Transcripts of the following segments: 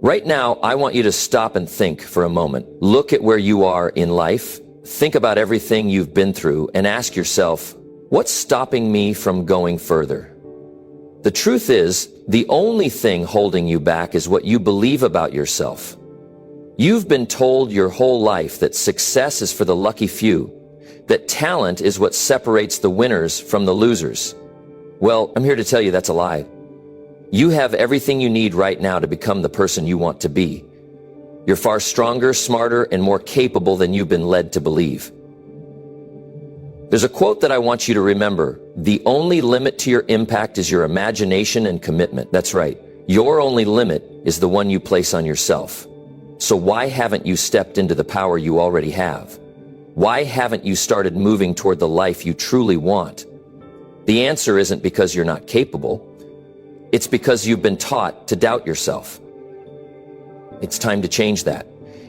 Right now, I want you to stop and think for a moment. Look at where you are in life. Think about everything you've been through and ask yourself, what's stopping me from going further? The truth is, the only thing holding you back is what you believe about yourself. You've been told your whole life that success is for the lucky few, that talent is what separates the winners from the losers. Well, I'm here to tell you that's a lie. You have everything you need right now to become the person you want to be. You're far stronger, smarter, and more capable than you've been led to believe. There's a quote that I want you to remember. The only limit to your impact is your imagination and commitment. That's right. Your only limit is the one you place on yourself. So why haven't you stepped into the power you already have? Why haven't you started moving toward the life you truly want? The answer isn't because you're not capable. It's because you've been taught to doubt yourself. It's time to change that.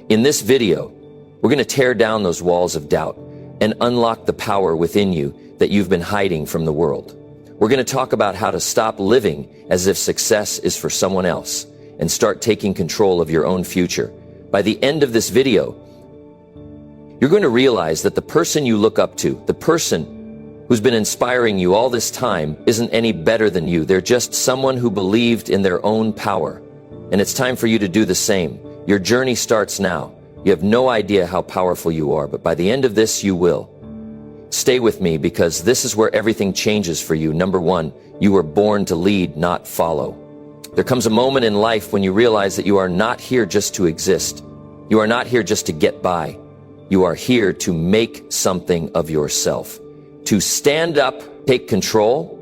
In this video, we're going to tear down those walls of doubt and unlock the power within you that you've been hiding from the world. We're going to talk about how to stop living as if success is for someone else and start taking control of your own future. By the end of this video, you're going to realize that the person you look up to, the person who's been inspiring you all this time, isn't any better than you. They're just someone who believed in their own power. And it's time for you to do the same. Your journey starts now. You have no idea how powerful you are, but by the end of this, you will. Stay with me because this is where everything changes for you. Number one, you were born to lead, not follow. There comes a moment in life when you realize that you are not here just to exist. You are not here just to get by. You are here to make something of yourself, to stand up, take control,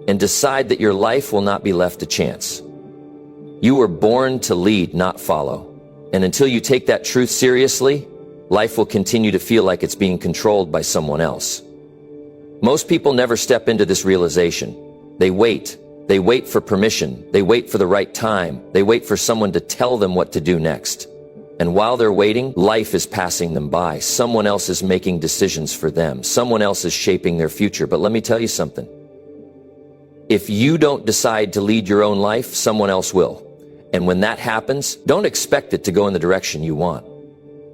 and decide that your life will not be left to chance. You were born to lead, not follow. And until you take that truth seriously, life will continue to feel like it's being controlled by someone else. Most people never step into this realization. They wait. They wait for permission. They wait for the right time. They wait for someone to tell them what to do next. And while they're waiting, life is passing them by. Someone else is making decisions for them. Someone else is shaping their future. But let me tell you something. If you don't decide to lead your own life, someone else will. And when that happens, don't expect it to go in the direction you want.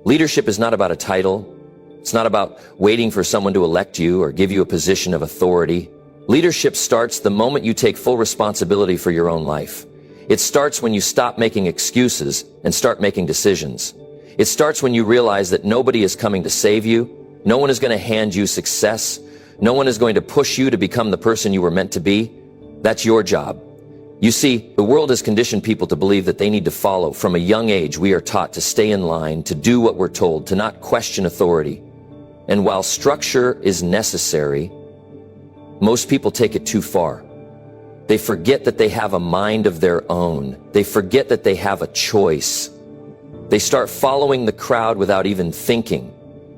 Leadership is not about a title. It's not about waiting for someone to elect you or give you a position of authority. Leadership starts the moment you take full responsibility for your own life. It starts when you stop making excuses and start making decisions. It starts when you realize that nobody is coming to save you. No one is going to hand you success. No one is going to push you to become the person you were meant to be. That's your job. You see, the world has conditioned people to believe that they need to follow. From a young age, we are taught to stay in line, to do what we're told, to not question authority. And while structure is necessary, most people take it too far. They forget that they have a mind of their own. They forget that they have a choice. They start following the crowd without even thinking.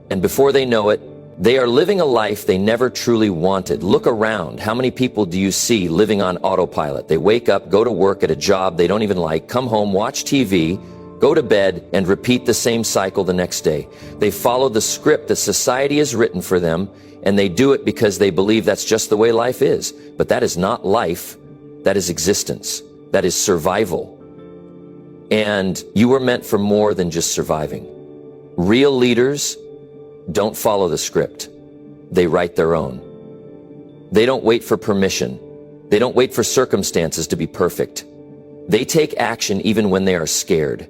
And before they know it, they are living a life they never truly wanted. Look around. How many people do you see living on autopilot? They wake up, go to work at a job they don't even like, come home, watch TV, go to bed, and repeat the same cycle the next day. They follow the script that society has written for them, and they do it because they believe that's just the way life is. But that is not life. That is existence. That is survival. And you were meant for more than just surviving. Real leaders don't follow the script. They write their own. They don't wait for permission. They don't wait for circumstances to be perfect. They take action even when they are scared,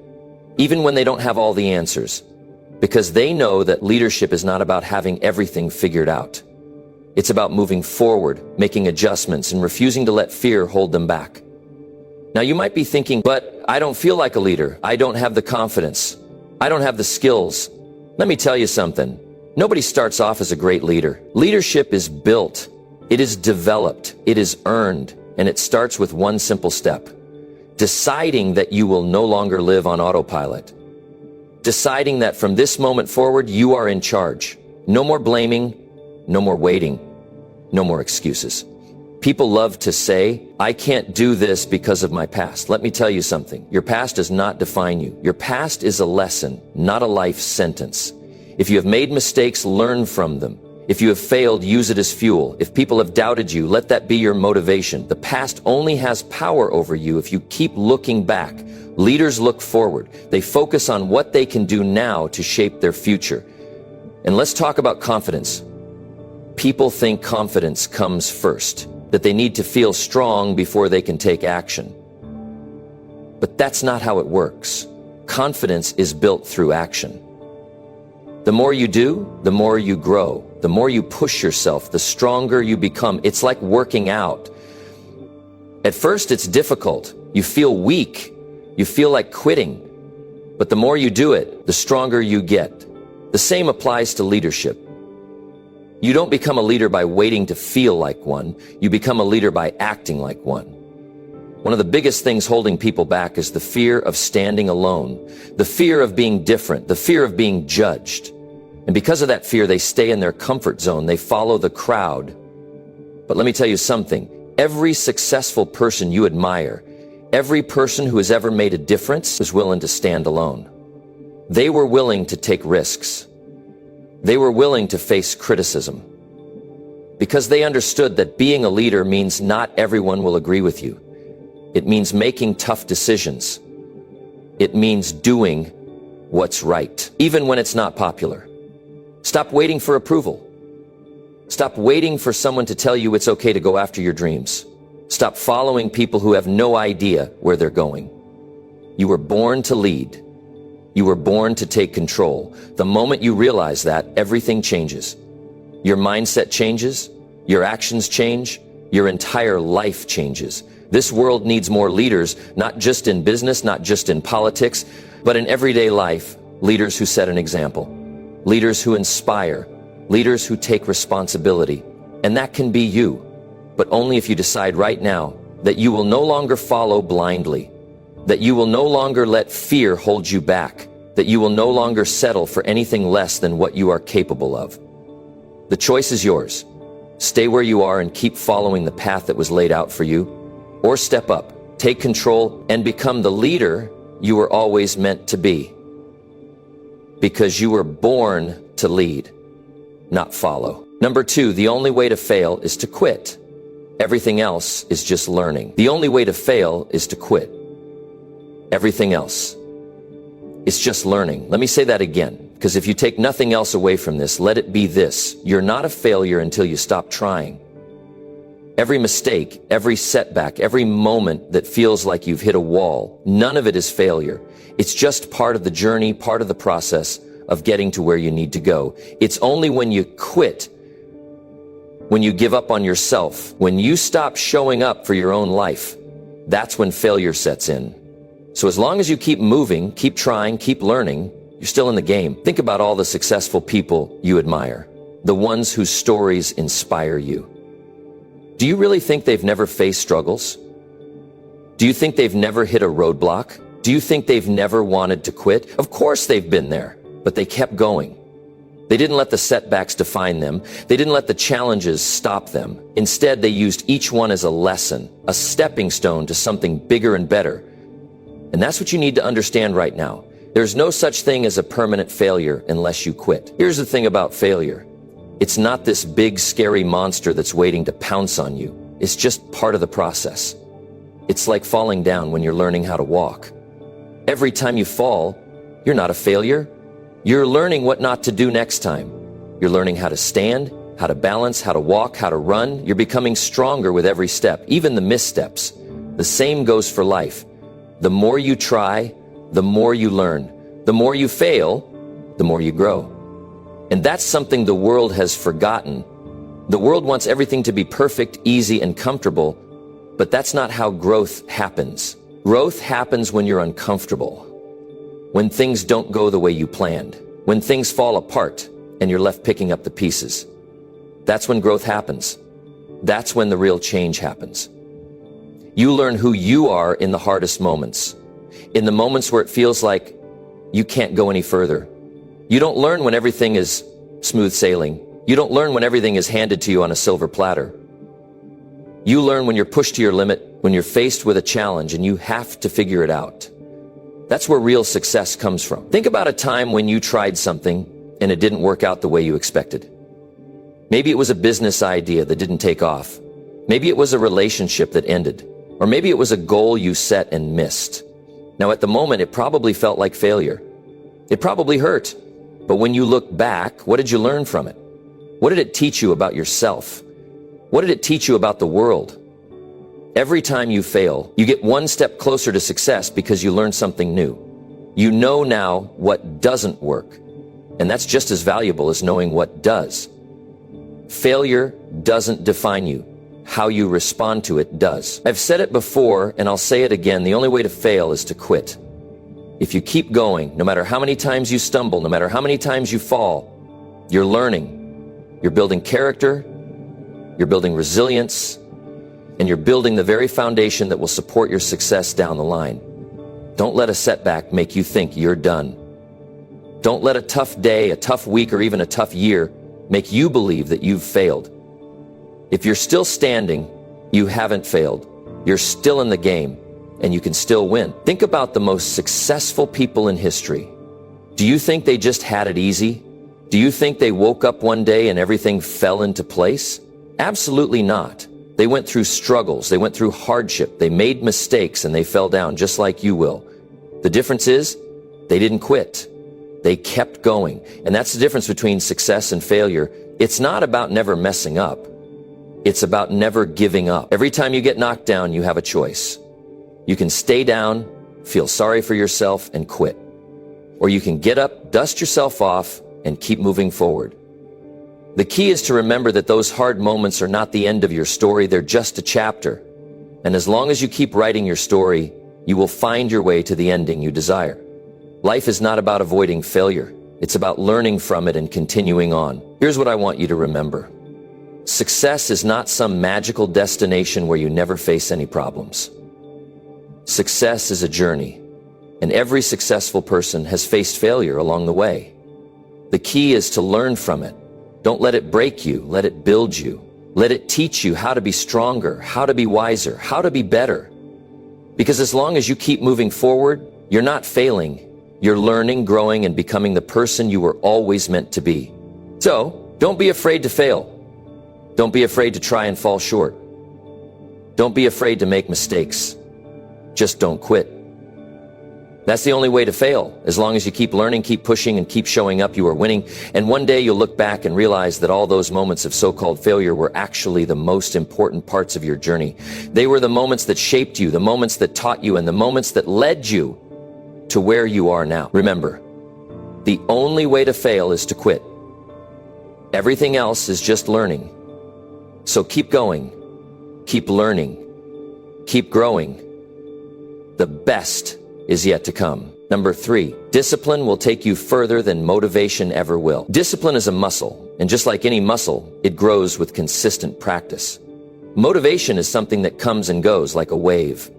even when they don't have all the answers, because they know that leadership is not about having everything figured out. It's about moving forward, making adjustments, and refusing to let fear hold them back. Now you might be thinking, but I don't feel like a leader. I don't have the confidence. I don't have the skills. Let me tell you something. Nobody starts off as a great leader. Leadership is built. It is developed. It is earned. And it starts with one simple step. Deciding that you will no longer live on autopilot. Deciding that from this moment forward, you are in charge. No more blaming. No more waiting. No more excuses. People love to say, I can't do this because of my past. Let me tell you something. Your past does not define you. Your past is a lesson, not a life sentence. If you have made mistakes, learn from them. If you have failed, use it as fuel. If people have doubted you, let that be your motivation. The past only has power over you if you keep looking back, Leaders look forward. They focus on what they can do now to shape their future. And let's talk about confidence. People think confidence comes first, that they need to feel strong before they can take action. But that's not how it works. Confidence is built through action. The more you do, the more you grow. The more you push yourself, the stronger you become. It's like working out. At first, it's difficult. You feel weak. You feel like quitting. But the more you do it, the stronger you get. The same applies to leadership. You don't become a leader by waiting to feel like one. You become a leader by acting like one. One of the biggest things holding people back is the fear of standing alone, the fear of being different, the fear of being judged. And because of that fear, they stay in their comfort zone. They follow the crowd. But let me tell you something. Every successful person you admire, every person who has ever made a difference is willing to stand alone. They were willing to take risks. They were willing to face criticism because they understood that being a leader means not everyone will agree with you. It means making tough decisions. It means doing what's right, even when it's not popular. Stop waiting for approval. Stop waiting for someone to tell you it's okay to go after your dreams. Stop following people who have no idea where they're going. You were born to lead. You were born to take control. The moment you realize that, everything changes. Your mindset changes, your actions change, your entire life changes. This world needs more leaders, not just in business, not just in politics, but in everyday life. Leaders who set an example. Leaders who inspire. Leaders who take responsibility. And that can be you, but only if you decide right now that you will no longer follow blindly, that you will no longer let fear hold you back, that you will no longer settle for anything less than what you are capable of. The choice is yours. Stay where you are and keep following the path that was laid out for you, or step up, take control, and become the leader you were always meant to be. Because you were born to lead, not follow. Number 2, the only way to fail is to quit. Everything else is just learning. The only way to fail is to quit. Everything else is just learning. Let me say that again, because if you take nothing else away from this, let it be this. You're not a failure until you stop trying. Every mistake, every setback, every moment that feels like you've hit a wall, none of it is failure. It's just part of the journey, part of the process of getting to where you need to go. It's only when you quit, when you give up on yourself, when you stop showing up for your own life, that's when failure sets in. So as long as you keep moving, keep trying, keep learning, you're still in the game. Think about all the successful people you admire, the ones whose stories inspire you. Do you really think they've never faced struggles? Do you think they've never hit a roadblock? Do you think they've never wanted to quit? Of course they've been there, but they kept going. They didn't let the setbacks define them. They didn't let the challenges stop them. Instead, they used each one as a lesson, a stepping stone to something bigger and better. And that's what you need to understand right now. There's no such thing as a permanent failure unless you quit. Here's the thing about failure. It's not this big, scary monster that's waiting to pounce on you. It's just part of the process. It's like falling down when you're learning how to walk. Every time you fall, you're not a failure. You're learning what not to do next time. You're learning how to stand, how to balance, how to walk, how to run. You're becoming stronger with every step, even the missteps. The same goes for life. The more you try, the more you learn. The more you fail, the more you grow. And that's something the world has forgotten. The world wants everything to be perfect, easy, and comfortable, but that's not how growth happens. Growth happens when you're uncomfortable, when things don't go the way you planned, when things fall apart and you're left picking up the pieces. That's when growth happens. That's when the real change happens. You learn who you are in the hardest moments, in the moments where it feels like you can't go any further. You don't learn when everything is smooth sailing. You don't learn when everything is handed to you on a silver platter. You learn when you're pushed to your limit, when you're faced with a challenge and you have to figure it out. That's where real success comes from. Think about a time when you tried something and it didn't work out the way you expected. Maybe it was a business idea that didn't take off. Maybe it was a relationship that ended. Or maybe it was a goal you set and missed. Now, at the moment, it probably felt like failure. It probably hurt. But when you look back, what did you learn from it? What did it teach you about yourself? What did it teach you about the world? Every time you fail, you get one step closer to success because you learn something new. You know now what doesn't work, and that's just as valuable as knowing what does. Failure doesn't define you. How you respond to it does. I've said it before, and I'll say it again. The only way to fail is to quit. If you keep going, no matter how many times you stumble, no matter how many times you fall, you're learning. You're building character, you're building resilience, and you're building the very foundation that will support your success down the line. Don't let a setback make you think you're done. Don't let a tough day, a tough week, or even a tough year make you believe that you've failed. If you're still standing, you haven't failed. You're still in the game, and you can still win. Think about the most successful people in history. Do you think they just had it easy? Do you think they woke up one day and everything fell into place? Absolutely not. They went through struggles, they went through hardship, they made mistakes, and they fell down just like you will. The difference is, they didn't quit. They kept going. And that's the difference between success and failure. It's not about never messing up. It's about never giving up. Every time you get knocked down, you have a choice. You can stay down, feel sorry for yourself, and quit. Or you can get up, dust yourself off, and keep moving forward. The key is to remember that those hard moments are not the end of your story, they're just a chapter. And as long as you keep writing your story, you will find your way to the ending you desire. Life is not about avoiding failure. It's about learning from it and continuing on. Here's what I want you to remember. Success is not some magical destination where you never face any problems. Success is a journey, and every successful person has faced failure along the way. The key is to learn from it. Don't let it break you, let it build you. Let it teach you how to be stronger, how to be wiser, how to be better. Because as long as you keep moving forward, you're not failing. You're learning, growing, and becoming the person you were always meant to be. So, don't be afraid to fail. Don't be afraid to try and fall short. Don't be afraid to make mistakes. Just don't quit. That's the only way to fail. As long as you keep learning, keep pushing, and keep showing up, you are winning. And one day you'll look back and realize that all those moments of so-called failure were actually the most important parts of your journey. They were the moments that shaped you, the moments that taught you, and the moments that led you to where you are now. Remember, the only way to fail is to quit. Everything else is just learning. So keep going, keep learning, keep growing. The best is yet to come. Number 3, discipline will take you further than motivation ever will. Discipline is a muscle, and just like any muscle, it grows with consistent practice. Motivation is something that comes and goes like a wave.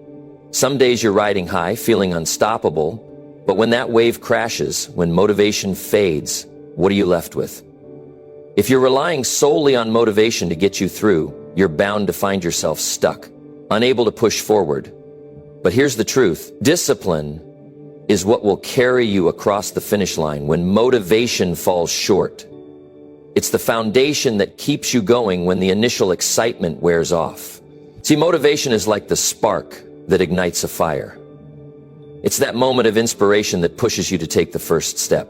Some days you're riding high, feeling unstoppable, but when that wave crashes, when motivation fades, what are you left with? If you're relying solely on motivation to get you through, you're bound to find yourself stuck, unable to push forward. But here's the truth. Discipline is what will carry you across the finish line when motivation falls short. It's the foundation that keeps you going when the initial excitement wears off. See, motivation is like the spark that ignites a fire. It's that moment of inspiration that pushes you to take the first step.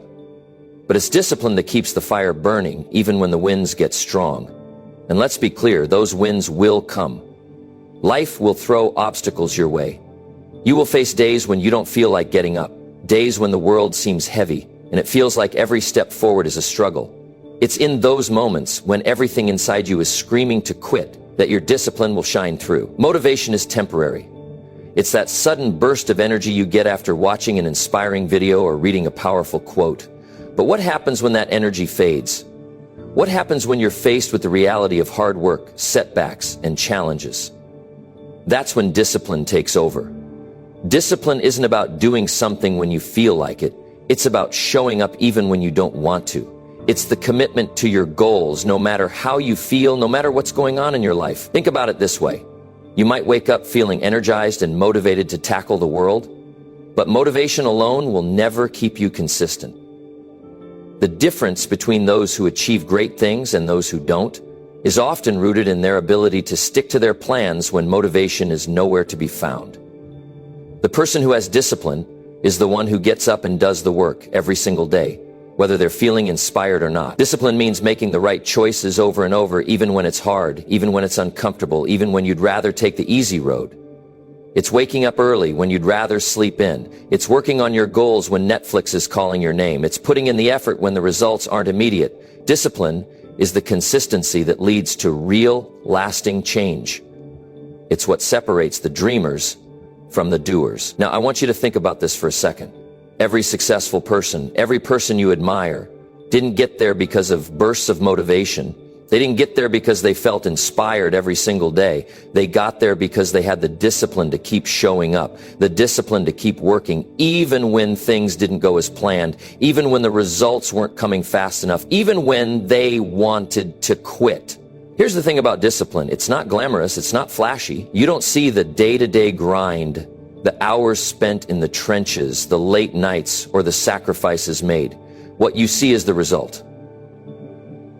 But it's discipline that keeps the fire burning, even when the winds get strong. And let's be clear, those winds will come. Life will throw obstacles your way. You will face days when you don't feel like getting up, days when the world seems heavy, and it feels like every step forward is a struggle. It's in those moments when everything inside you is screaming to quit that your discipline will shine through. Motivation is temporary. It's that sudden burst of energy you get after watching an inspiring video or reading a powerful quote. But what happens when that energy fades? What happens when you're faced with the reality of hard work, setbacks, and challenges? That's when discipline takes over. Discipline isn't about doing something when you feel like it. It's about showing up even when you don't want to. It's the commitment to your goals, no matter how you feel, no matter what's going on in your life. Think about it this way. You might wake up feeling energized and motivated to tackle the world, but motivation alone will never keep you consistent. The difference between those who achieve great things and those who don't is often rooted in their ability to stick to their plans when motivation is nowhere to be found. The person who has discipline is the one who gets up and does the work every single day, whether they're feeling inspired or not. Discipline means making the right choices over and over, even when it's hard, even when it's uncomfortable, even when you'd rather take the easy road. It's waking up early when you'd rather sleep in. It's working on your goals when Netflix is calling your name. It's putting in the effort when the results aren't immediate. Discipline is the consistency that leads to real, lasting change. It's what separates the dreamers from the doers. Now, I want you to think about this for a second. Every successful person, every person you admire, didn't get there because of bursts of motivation. They didn't get there because they felt inspired every single day. They got there because they had the discipline to keep showing up, the discipline to keep working, even when things didn't go as planned, even when the results weren't coming fast enough, even when they wanted to quit. Here's the thing about discipline. It's not glamorous. It's not flashy. You don't see the day-to-day grind, the hours spent in the trenches, the late nights, or the sacrifices made. What you see is the result.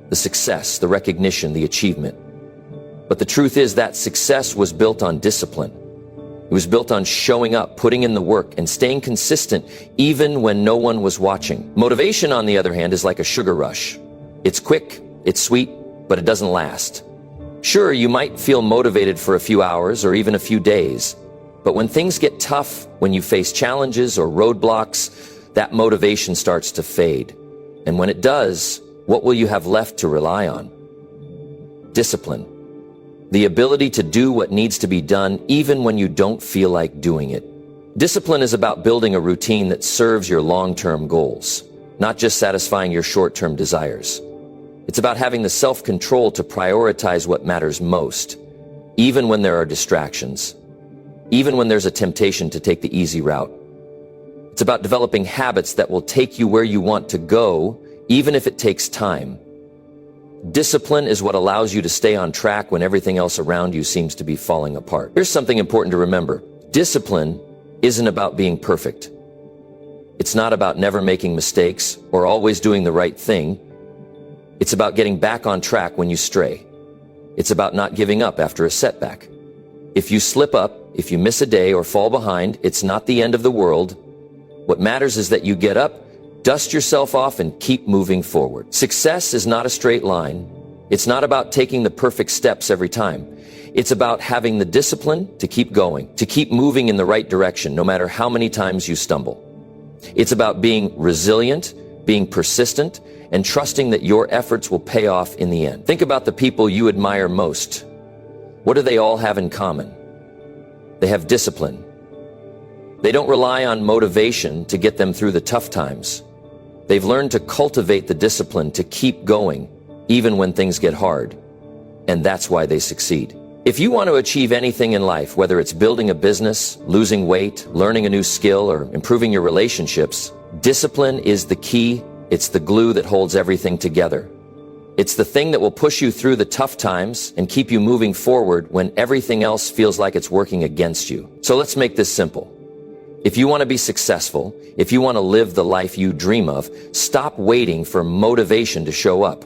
The success, the recognition, the achievement. But the truth is that success was built on discipline. It was built on showing up, putting in the work, and staying consistent even when no one was watching. Motivation, on the other hand, is like a sugar rush. It's quick, it's sweet, but it doesn't last. Sure, you might feel motivated for a few hours or even a few days, but when things get tough, when you face challenges or roadblocks, that motivation starts to fade. And when it does, what will you have left to rely on? Discipline. The ability to do what needs to be done even when you don't feel like doing it. Discipline is about building a routine that serves your long-term goals, not just satisfying your short-term desires. It's about having the self-control to prioritize what matters most, even when there are distractions, even when there's a temptation to take the easy route. It's about developing habits that will take you where you want to go, even if it takes time. Discipline is what allows you to stay on track when everything else around you seems to be falling apart. Here's something important to remember. Discipline isn't about being perfect. It's not about never making mistakes or always doing the right thing. It's about getting back on track when you stray. It's about not giving up after a setback. If you slip up, if you miss a day or fall behind, it's not the end of the world. What matters is that you get up, dust yourself off, and keep moving forward. Success is not a straight line. It's not about taking the perfect steps every time. It's about having the discipline to keep going, to keep moving in the right direction, no matter how many times you stumble. It's about being resilient, being persistent, and trusting that your efforts will pay off in the end. Think about the people you admire most. What do they all have in common? They have discipline. They don't rely on motivation to get them through the tough times. They've learned to cultivate the discipline to keep going, even when things get hard. And that's why they succeed. If you want to achieve anything in life, whether it's building a business, losing weight, learning a new skill, or improving your relationships, discipline is the key. It's the glue that holds everything together. It's the thing that will push you through the tough times and keep you moving forward when everything else feels like it's working against you. So let's make this simple. If you want to be successful, if you want to live the life you dream of, stop waiting for motivation to show up.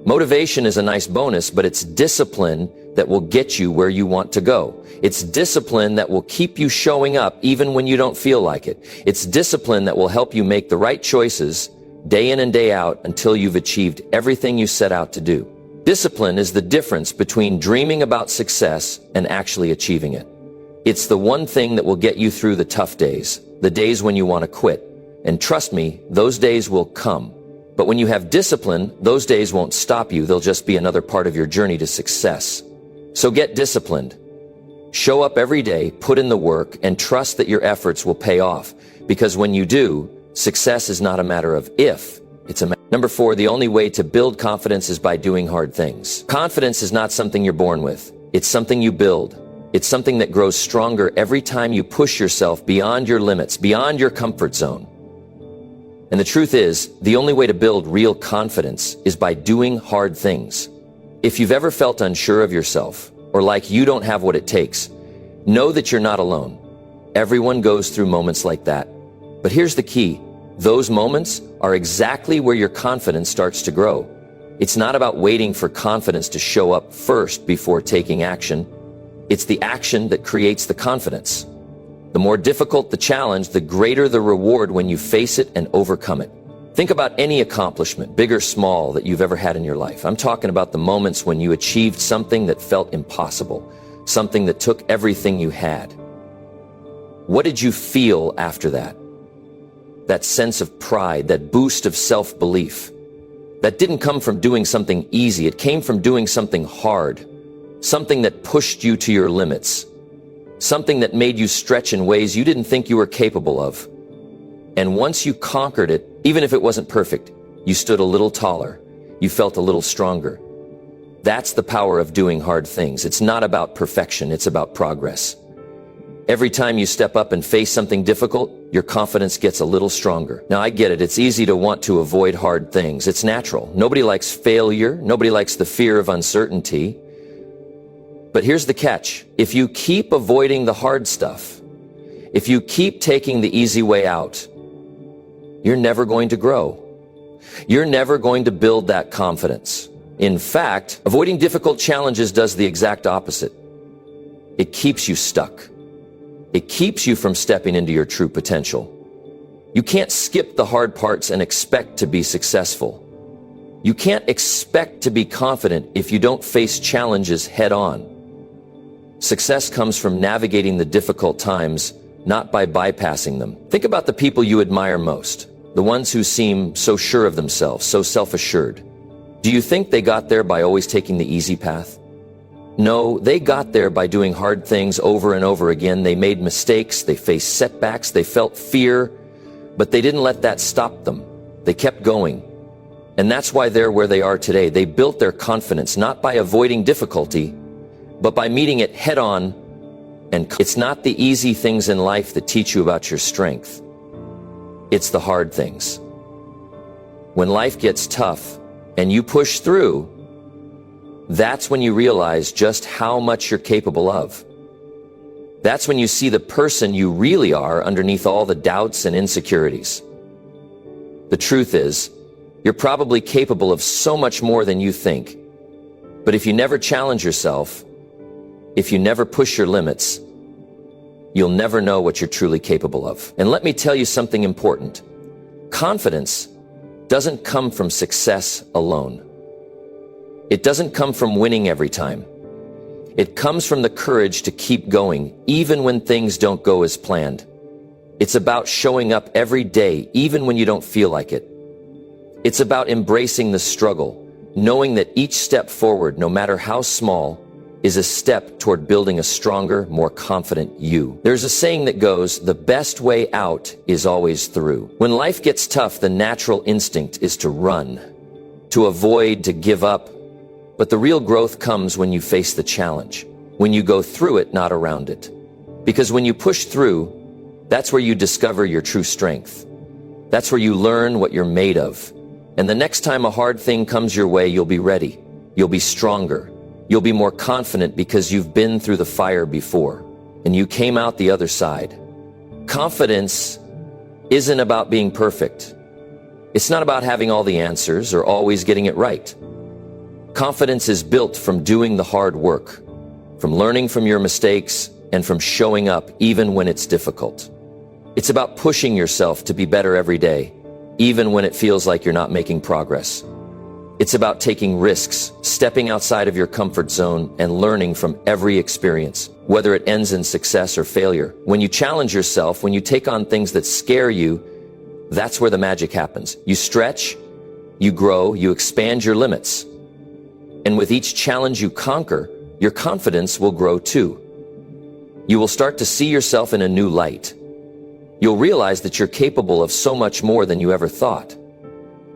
Motivation is a nice bonus, but it's discipline that will get you where you want to go. It's discipline that will keep you showing up even when you don't feel like it. It's discipline that will help you make the right choices day in and day out until you've achieved everything you set out to do. Discipline is the difference between dreaming about success and actually achieving it. It's the one thing that will get you through the tough days, the days when you want to quit. And trust me, those days will come. But when you have discipline, those days won't stop you. They'll just be another part of your journey to success. So get disciplined. Show up every day, put in the work, and trust that your efforts will pay off. Because when you do, success is not a matter of if, it's a matter. Number 4, the only way to build confidence is by doing hard things. Confidence is not something you're born with. It's something you build. It's something that grows stronger every time you push yourself beyond your limits, beyond your comfort zone. And the truth is, the only way to build real confidence is by doing hard things. If you've ever felt unsure of yourself, or like you don't have what it takes, know that you're not alone. Everyone goes through moments like that. But here's the key. Those moments are exactly where your confidence starts to grow. It's not about waiting for confidence to show up first before taking action. It's the action that creates the confidence. The more difficult the challenge, the greater the reward when you face it and overcome it. Think about any accomplishment, big or small, that you've ever had in your life. I'm talking about the moments when you achieved something that felt impossible, something that took everything you had. What did you feel after that? That sense of pride, that boost of self-belief. That didn't come from doing something easy. It came from doing something hard, something that pushed you to your limits, something that made you stretch in ways you didn't think you were capable of. And once you conquered it, even if it wasn't perfect, you stood a little taller. You felt a little stronger. That's the power of doing hard things. It's not about perfection, it's about progress. Every time you step up and face something difficult, your confidence gets a little stronger. Now, I get it. It's easy to want to avoid hard things. It's natural. Nobody likes failure. Nobody likes the fear of uncertainty. But here's the catch. If you keep avoiding the hard stuff, if you keep taking the easy way out, you're never going to grow. You're never going to build that confidence. In fact, avoiding difficult challenges does the exact opposite. It keeps you stuck. It keeps you from stepping into your true potential. You can't skip the hard parts and expect to be successful. You can't expect to be confident if you don't face challenges head on. Success comes from navigating the difficult times, not by bypassing them. Think about the people you admire most, the ones who seem so sure of themselves, so self-assured. Do you think they got there by always taking the easy path? No, they got there by doing hard things over and over again. They made mistakes, they faced setbacks, they felt fear, but they didn't let that stop them. They kept going. And that's why they're where they are today. They built their confidence not by avoiding difficulty, but by meeting it head on. And it's not the easy things in life that teach you about your strength. It's the hard things. When life gets tough and you push through, that's when you realize just how much you're capable of. That's when you see the person you really are underneath all the doubts and insecurities. The truth is, you're probably capable of so much more than you think. But if you never challenge yourself, if you never push your limits, you'll never know what you're truly capable of. And let me tell you something important. Confidence doesn't come from success alone. It doesn't come from winning every time. It comes from the courage to keep going, even when things don't go as planned. It's about showing up every day, even when you don't feel like it. It's about embracing the struggle, knowing that each step forward, no matter how small, is a step toward building a stronger, more confident you. There's a saying that goes, the best way out is always through. When life gets tough, the natural instinct is to run, to avoid, to give up. But the real growth comes when you face the challenge, when you go through it, not around it. Because when you push through, that's where you discover your true strength. That's where you learn what you're made of. And the next time a hard thing comes your way, you'll be ready. You'll be stronger. You'll be more confident because you've been through the fire before, and you came out the other side. Confidence isn't about being perfect. It's not about having all the answers or always getting it right. Confidence is built from doing the hard work, from learning from your mistakes, and from showing up even when it's difficult. It's about pushing yourself to be better every day, even when it feels like you're not making progress. It's about taking risks, stepping outside of your comfort zone, and learning from every experience, whether it ends in success or failure. When you challenge yourself, when you take on things that scare you, that's where the magic happens. You stretch, you grow, you expand your limits. And with each challenge you conquer, your confidence will grow too. You will start to see yourself in a new light. You'll realize that you're capable of so much more than you ever thought.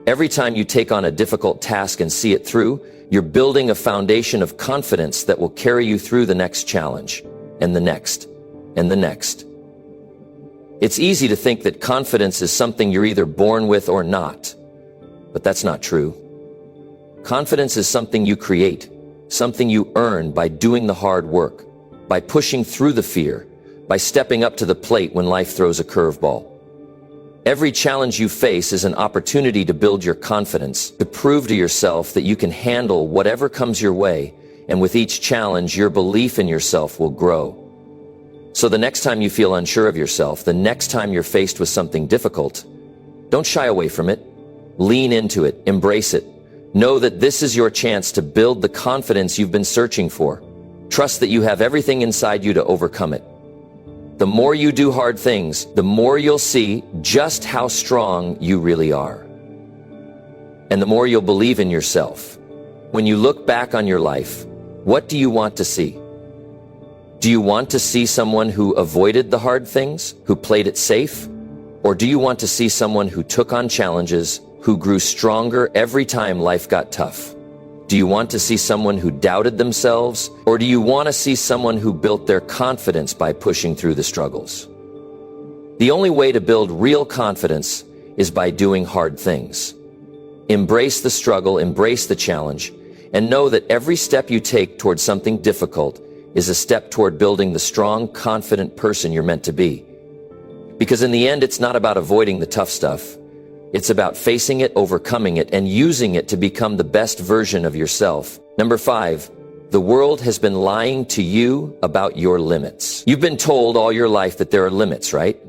Every time you take on a difficult task and see it through, you're building a foundation of confidence that will carry you through the next challenge, and the next, and the next. It's easy to think that confidence is something you're either born with or not, but that's not true. Confidence is something you create, something you earn by doing the hard work, by pushing through the fear, by stepping up to the plate when life throws a curveball. Every challenge you face is an opportunity to build your confidence, to prove to yourself that you can handle whatever comes your way, and with each challenge, your belief in yourself will grow. So the next time you feel unsure of yourself, the next time you're faced with something difficult, don't shy away from it. Lean into it, embrace it. Know that this is your chance to build the confidence you've been searching for. Trust that you have everything inside you to overcome it. The more you do hard things, the more you'll see just how strong you really are. And the more you'll believe in yourself. When you look back on your life, what do you want to see? Do you want to see someone who avoided the hard things, who played it safe? Or do you want to see someone who took on challenges, who grew stronger every time life got tough? Do you want to see someone who doubted themselves? Or do you want to see someone who built their confidence by pushing through the struggles? The only way to build real confidence is by doing hard things. Embrace the struggle, embrace the challenge, and know that every step you take towards something difficult is a step toward building the strong, confident person you're meant to be. Because in the end, it's not about avoiding the tough stuff. It's about facing it, overcoming it, and using it to become the best version of yourself. Number 5, the world has been lying to you about your limits. You've been told all your life that there are limits, right?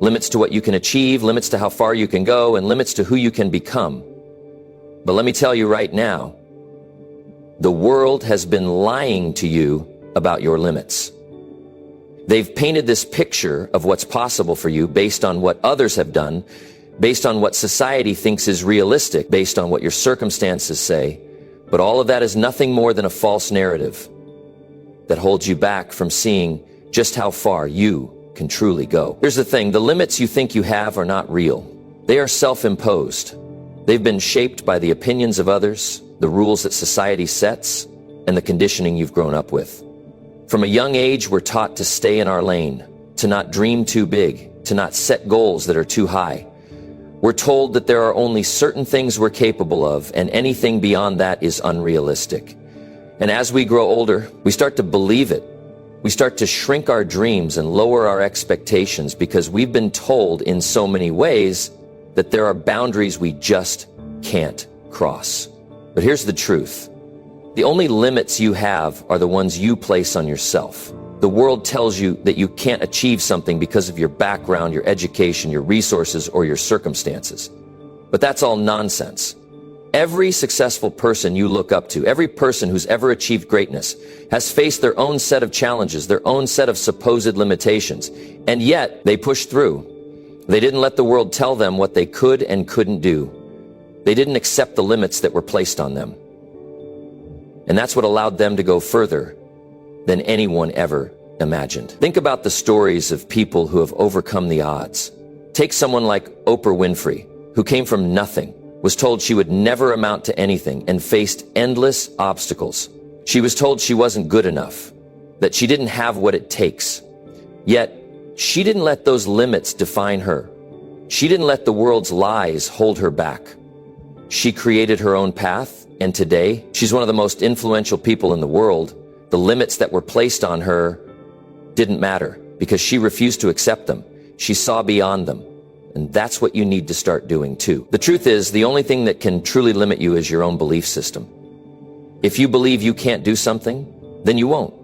Limits to what you can achieve, limits to how far you can go, and limits to who you can become. But let me tell you right now, the world has been lying to you about your limits. They've painted this picture of what's possible for you based on what others have done, based on what society thinks is realistic, based on what your circumstances say. But all of that is nothing more than a false narrative that holds you back from seeing just how far you can truly go. Here's the thing, the limits you think you have are not real. They are self-imposed. They've been shaped by the opinions of others, the rules that society sets, and the conditioning you've grown up with. From a young age, we're taught to stay in our lane, to not dream too big, to not set goals that are too high. We're told that there are only certain things we're capable of, and anything beyond that is unrealistic. And as we grow older, we start to believe it. We start to shrink our dreams and lower our expectations because we've been told in so many ways that there are boundaries we just can't cross. But here's the truth. The only limits you have are the ones you place on yourself. The world tells you that you can't achieve something because of your background, your education, your resources, or your circumstances. But that's all nonsense. Every successful person you look up to, every person who's ever achieved greatness, has faced their own set of challenges, their own set of supposed limitations, and yet they pushed through. They didn't let the world tell them what they could and couldn't do. They didn't accept the limits that were placed on them. And that's what allowed them to go further than anyone ever imagined. Think about the stories of people who have overcome the odds. Take someone like Oprah Winfrey, who came from nothing, was told she would never amount to anything, and faced endless obstacles. She was told she wasn't good enough, that she didn't have what it takes. Yet, she didn't let those limits define her. She didn't let the world's lies hold her back. She created her own path, and today, she's one of the most influential people in the world. The limits that were placed on her didn't matter because she refused to accept them. She saw beyond them. And that's what you need to start doing too. The truth is, the only thing that can truly limit you is your own belief system. If you believe you can't do something, then you won't.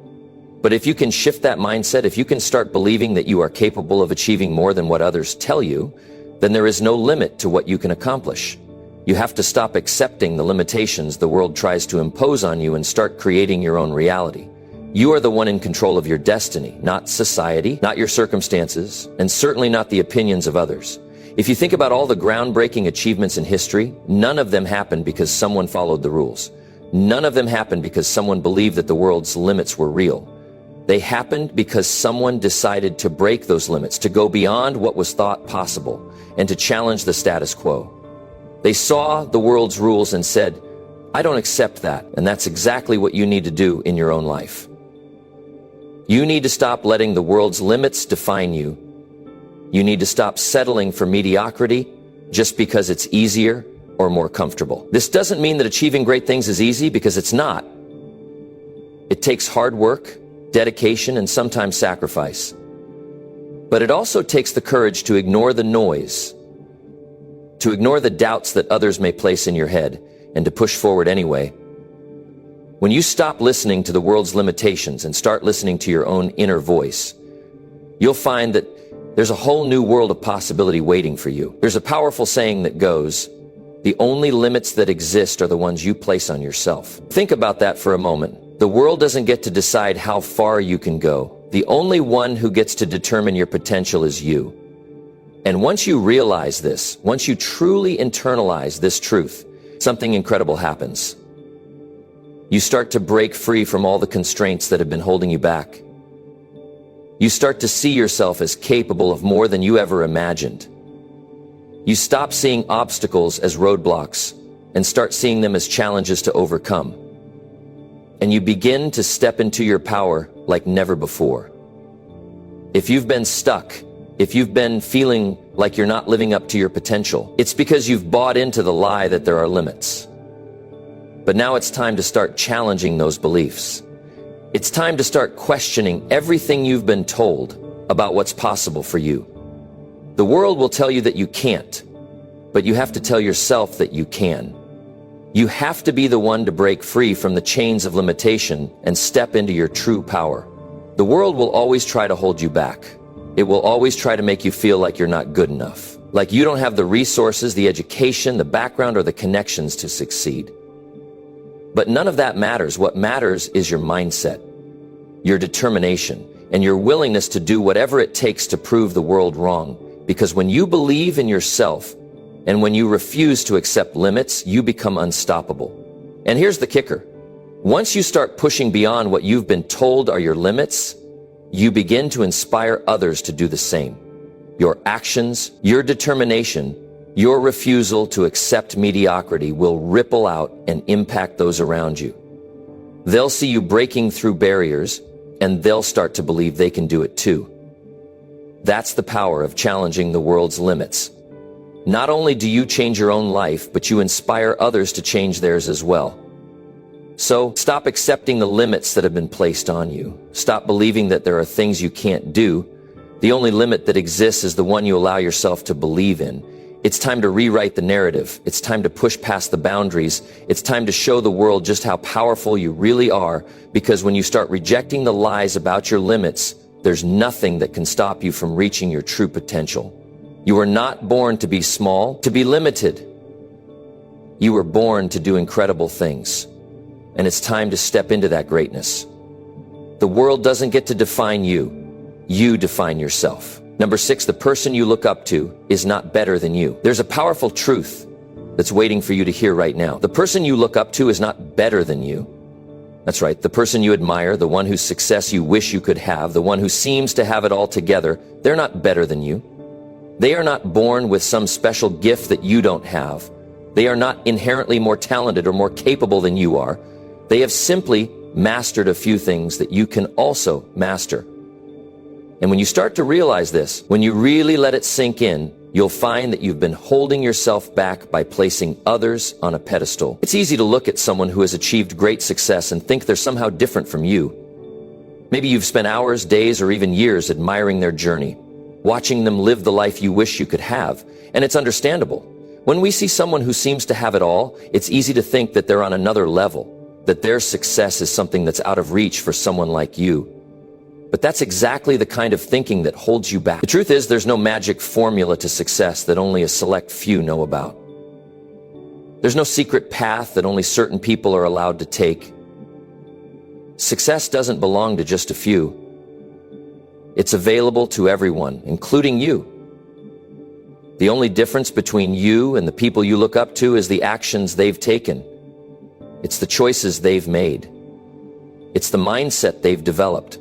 But if you can shift that mindset, if you can start believing that you are capable of achieving more than what others tell you, then there is no limit to what you can accomplish. You have to stop accepting the limitations the world tries to impose on you and start creating your own reality. You are the one in control of your destiny, not society, not your circumstances, and certainly not the opinions of others. If you think about all the groundbreaking achievements in history, none of them happened because someone followed the rules. None of them happened because someone believed that the world's limits were real. They happened because someone decided to break those limits, to go beyond what was thought possible, and to challenge the status quo. They saw the world's rules and said, I don't accept that, and that's exactly what you need to do in your own life. You need to stop letting the world's limits define you. You need to stop settling for mediocrity just because it's easier or more comfortable. This doesn't mean that achieving great things is easy, because it's not. It takes hard work, dedication, and sometimes sacrifice. But it also takes the courage to ignore the noise, to ignore the doubts that others may place in your head, and to push forward anyway. When you stop listening to the world's limitations and start listening to your own inner voice, you'll find that there's a whole new world of possibility waiting for you. There's a powerful saying that goes, "The only limits that exist are the ones you place on yourself." Think about that for a moment. The world doesn't get to decide how far you can go. The only one who gets to determine your potential is you. And once you realize this, once you truly internalize this truth, something incredible happens. You start to break free from all the constraints that have been holding you back. You start to see yourself as capable of more than you ever imagined. You stop seeing obstacles as roadblocks and start seeing them as challenges to overcome. And you begin to step into your power like never before. If you've been stuck, if you've been feeling like you're not living up to your potential, it's because you've bought into the lie that there are limits. But now it's time to start challenging those beliefs. It's time to start questioning everything you've been told about what's possible for you. The world will tell you that you can't, but you have to tell yourself that you can. You have to be the one to break free from the chains of limitation and step into your true power. The world will always try to hold you back. It will always try to make you feel like you're not good enough, like you don't have the resources, the education, the background, or the connections to succeed. But none of that matters. What matters is your mindset, your determination, and your willingness to do whatever it takes to prove the world wrong. Because when you believe in yourself, and when you refuse to accept limits, you become unstoppable. And here's the kicker. Once you start pushing beyond what you've been told are your limits, you begin to inspire others to do the same. Your actions, your determination, your refusal to accept mediocrity will ripple out and impact those around you. They'll see you breaking through barriers, and they'll start to believe they can do it too. That's the power of challenging the world's limits. Not only do you change your own life, but you inspire others to change theirs as well. So stop accepting the limits that have been placed on you. Stop believing that there are things you can't do. The only limit that exists is the one you allow yourself to believe in. It's time to rewrite the narrative. It's time to push past the boundaries. It's time to show the world just how powerful you really are, because when you start rejecting the lies about your limits, there's nothing that can stop you from reaching your true potential. You were not born to be small, to be limited. You were born to do incredible things. And it's time to step into that greatness. The world doesn't get to define you. You define yourself. Number 6, the person you look up to is not better than you. There's a powerful truth that's waiting for you to hear right now. The person you look up to is not better than you. That's right, the person you admire, the one whose success you wish you could have, the one who seems to have it all together, they're not better than you. They are not born with some special gift that you don't have. They are not inherently more talented or more capable than you are. They have simply mastered a few things that you can also master. And when you start to realize this, when you really let it sink in, you'll find that you've been holding yourself back by placing others on a pedestal. It's easy to look at someone who has achieved great success and think they're somehow different from you. Maybe you've spent hours, days, or even years admiring their journey, watching them live the life you wish you could have, and it's understandable. When we see someone who seems to have it all, it's easy to think that they're on another level, that their success is something that's out of reach for someone like you. But that's exactly the kind of thinking that holds you back. The truth is, there's no magic formula to success that only a select few know about. There's no secret path that only certain people are allowed to take. Success doesn't belong to just a few. It's available to everyone, including you. The only difference between you and the people you look up to is the actions they've taken. It's the choices they've made. It's the mindset they've developed.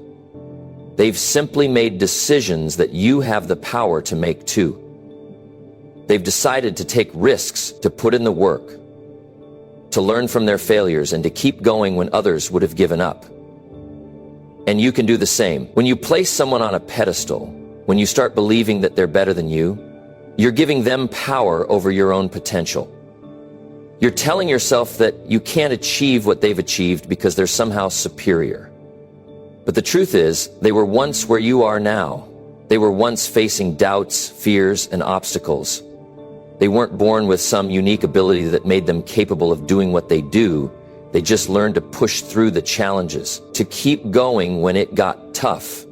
They've simply made decisions that you have the power to make too. They've decided to take risks, to put in the work, to learn from their failures, and to keep going when others would have given up. And you can do the same. When you place someone on a pedestal, when you start believing that they're better than you, you're giving them power over your own potential. You're telling yourself that you can't achieve what they've achieved because they're somehow superior. But the truth is, they were once where you are now. They were once facing doubts, fears, and obstacles. They weren't born with some unique ability that made them capable of doing what they do. They just learned to push through the challenges, to keep going when it got tough,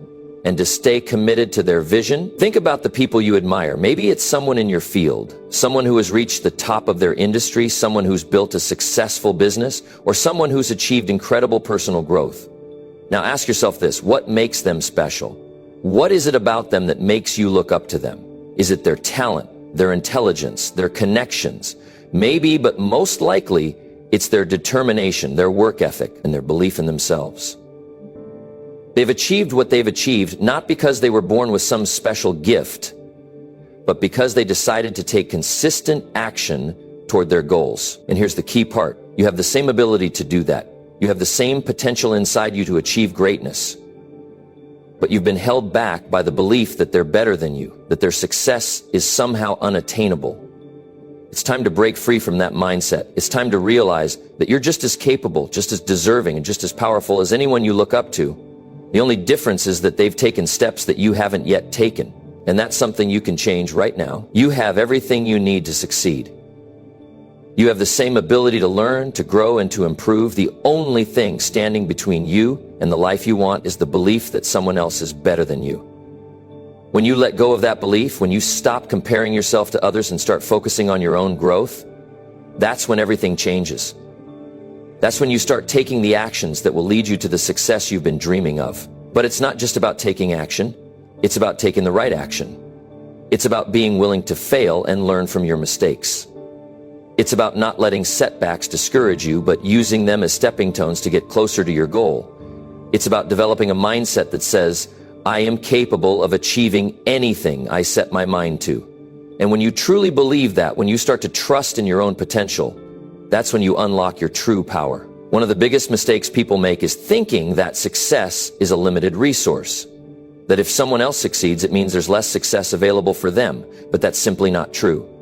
and to stay committed to their vision. Think about the people you admire. Maybe it's someone in your field, someone who has reached the top of their industry, someone who's built a successful business, or someone who's achieved incredible personal growth. Now ask yourself this: what makes them special? What is it about them that makes you look up to them? Is it their talent, their intelligence, their connections? Maybe, but most likely, it's their determination, their work ethic, and their belief in themselves. They've achieved what they've achieved not because they were born with some special gift, but because they decided to take consistent action toward their goals. And here's the key part: you have the same ability to do that. You have the same potential inside you to achieve greatness. But you've been held back by the belief that they're better than you, that their success is somehow unattainable. It's time to break free from that mindset. It's time to realize that you're just as capable, just as deserving, and just as powerful as anyone you look up to. The only difference is that they've taken steps that you haven't yet taken. And that's something you can change right now. You have everything you need to succeed. You have the same ability to learn, to grow, and to improve. The only thing standing between you and the life you want is the belief that someone else is better than you. When you let go of that belief, when you stop comparing yourself to others and start focusing on your own growth, that's when everything changes. That's when you start taking the actions that will lead you to the success you've been dreaming of. But it's not just about taking action. It's about taking the right action. It's about being willing to fail and learn from your mistakes. It's about not letting setbacks discourage you, but using them as stepping stones to get closer to your goal. It's about developing a mindset that says, I am capable of achieving anything I set my mind to. And when you truly believe that, when you start to trust in your own potential, that's when you unlock your true power. One of the biggest mistakes people make is thinking that success is a limited resource. That if someone else succeeds, it means there's less success available for them. But that's simply not true.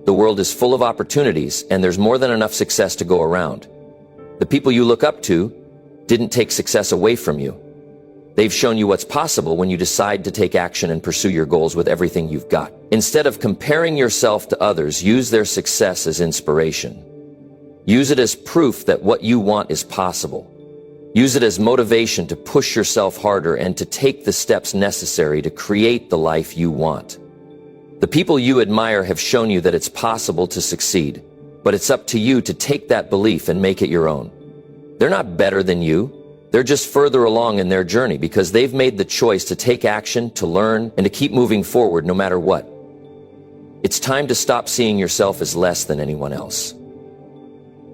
The world is full of opportunities, and there's more than enough success to go around. The people you look up to didn't take success away from you. They've shown you what's possible when you decide to take action and pursue your goals with everything you've got. Instead of comparing yourself to others, use their success as inspiration. Use it as proof that what you want is possible. Use it as motivation to push yourself harder and to take the steps necessary to create the life you want. The people you admire have shown you that it's possible to succeed, but it's up to you to take that belief and make it your own. They're not better than you. They're just further along in their journey because they've made the choice to take action, to learn, and to keep moving forward no matter what. It's time to stop seeing yourself as less than anyone else.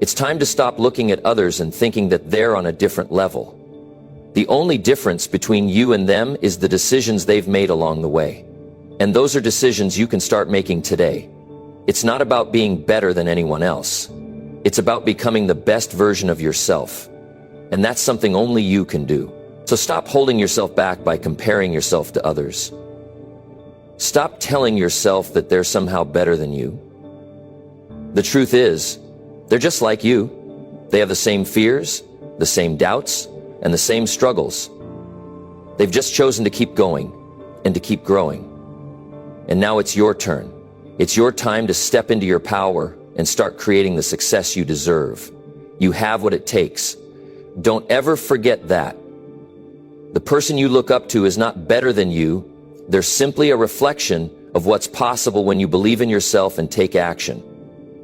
It's time to stop looking at others and thinking that they're on a different level. The only difference between you and them is the decisions they've made along the way. And those are decisions you can start making today. It's not about being better than anyone else. It's about becoming the best version of yourself. And that's something only you can do. So stop holding yourself back by comparing yourself to others. Stop telling yourself that they're somehow better than you. The truth is, they're just like you. They have the same fears, the same doubts, and the same struggles. They've just chosen to keep going and to keep growing. And now it's your turn. It's your time to step into your power and start creating the success you deserve. You have what it takes. Don't ever forget that. The person you look up to is not better than you. They're simply a reflection of what's possible when you believe in yourself and take action.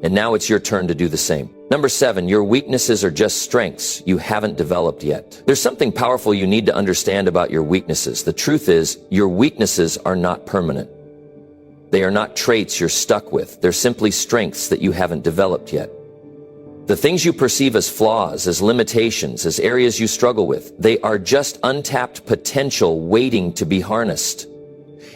And now it's your turn to do the same. Number 7, your weaknesses are just strengths you haven't developed yet. There's something powerful you need to understand about your weaknesses. The truth is, your weaknesses are not permanent. They are not traits you're stuck with. They're simply strengths that you haven't developed yet. The things you perceive as flaws, as limitations, as areas you struggle with, they are just untapped potential waiting to be harnessed.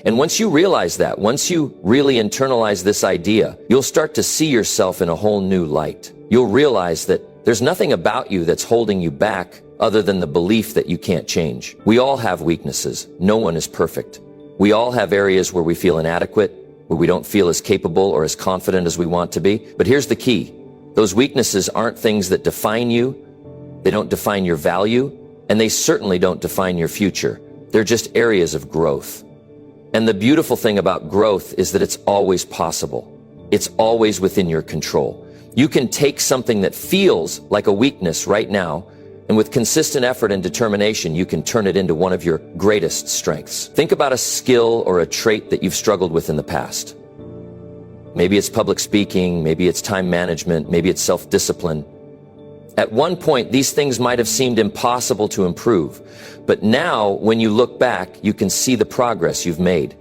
And once you realize that, once you really internalize this idea, you'll start to see yourself in a whole new light. You'll realize that there's nothing about you that's holding you back other than the belief that you can't change. We all have weaknesses. No one is perfect. We all have areas where we feel inadequate, where we don't feel as capable or as confident as we want to be. But here's the key. Those weaknesses aren't things that define you. They don't define your value, and they certainly don't define your future. They're just areas of growth. And the beautiful thing about growth is that it's always possible. It's always within your control. You can take something that feels like a weakness right now, and with consistent effort and determination, you can turn it into one of your greatest strengths. Think about a skill or a trait that you've struggled with in the past. Maybe it's public speaking, maybe it's time management, maybe it's self-discipline. At one point, these things might have seemed impossible to improve, but now, when you look back, you can see the progress you've made.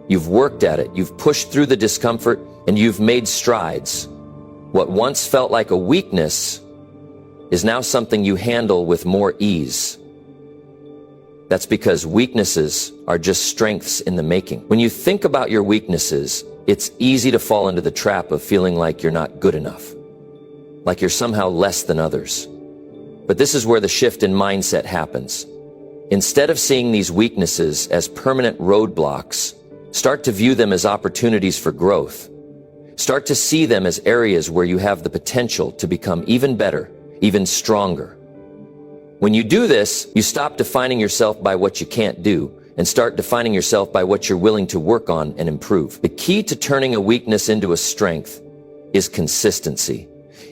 You've worked at it, you've pushed through the discomfort, and you've made strides. What once felt like a weakness is now something you handle with more ease. That's because weaknesses are just strengths in the making. When you think about your weaknesses, it's easy to fall into the trap of feeling like you're not good enough, like you're somehow less than others. But this is where the shift in mindset happens. Instead of seeing these weaknesses as permanent roadblocks, start to view them as opportunities for growth. Start to see them as areas where you have the potential to become even better, even stronger. When you do this, you stop defining yourself by what you can't do and start defining yourself by what you're willing to work on and improve. The key to turning a weakness into a strength is consistency.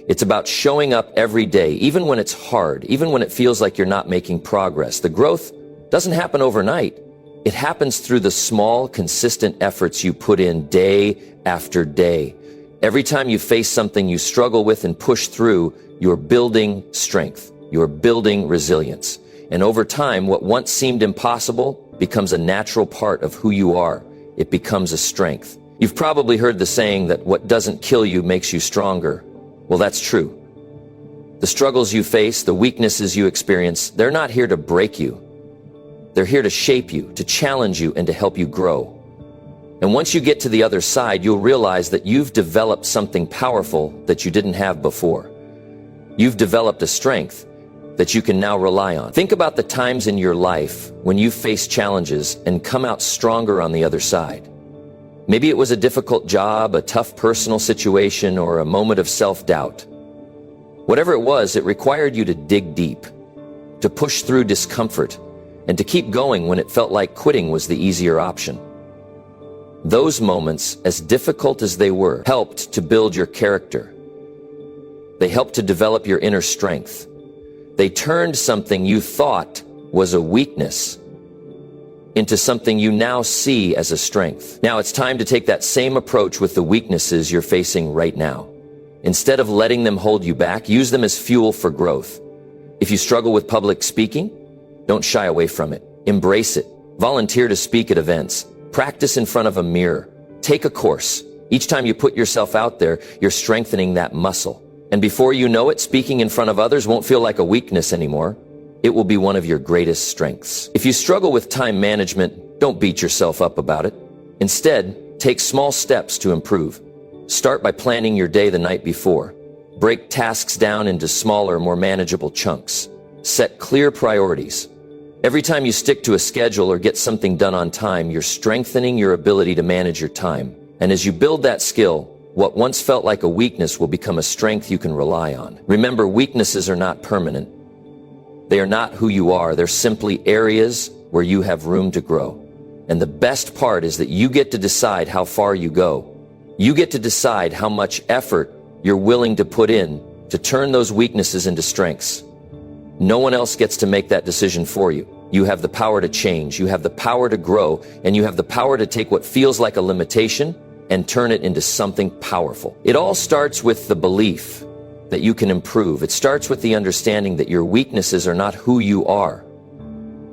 It's about showing up every day, even when it's hard, even when it feels like you're not making progress. The growth doesn't happen overnight. It happens through the small, consistent efforts you put in day after day. Every time you face something you struggle with and push through, you're building strength. You're building resilience. And over time, what once seemed impossible becomes a natural part of who you are. It becomes a strength. You've probably heard the saying that what doesn't kill you makes you stronger. Well, that's true. The struggles you face, the weaknesses you experience, they're not here to break you. They're here to shape you, to challenge you, and to help you grow. And once you get to the other side, you'll realize that you've developed something powerful that you didn't have before. You've developed a strength that you can now rely on. Think about the times in your life when you face challenges and come out stronger on the other side. Maybe it was a difficult job, a tough personal situation, or a moment of self-doubt. Whatever it was, it required you to dig deep, to push through discomfort, and to keep going when it felt like quitting was the easier option. Those moments, as difficult as they were, helped to build your character. They helped to develop your inner strength. They turned something you thought was a weakness into something you now see as a strength. Now it's time to take that same approach with the weaknesses you're facing right now. Instead of letting them hold you back, use them as fuel for growth. If you struggle with public speaking, don't shy away from it. Embrace it. Volunteer to speak at events. Practice in front of a mirror. Take a course. Each time you put yourself out there, you're strengthening that muscle. And before you know it, speaking in front of others won't feel like a weakness anymore. It will be one of your greatest strengths. If you struggle with time management, don't beat yourself up about it. Instead, take small steps to improve. Start by planning your day the night before. Break tasks down into smaller, more manageable chunks. Set clear priorities. Every time you stick to a schedule or get something done on time, you're strengthening your ability to manage your time. And as you build that skill, what once felt like a weakness will become a strength you can rely on. Remember, weaknesses are not permanent. They are not who you are. They're simply areas where you have room to grow. And the best part is that you get to decide how far you go. You get to decide how much effort you're willing to put in to turn those weaknesses into strengths. No one else gets to make that decision for you. You have the power to change. You have the power to grow. And you have the power to take what feels like a limitation and turn it into something powerful. It all starts with the belief that you can improve. It starts with the understanding that your weaknesses are not who you are.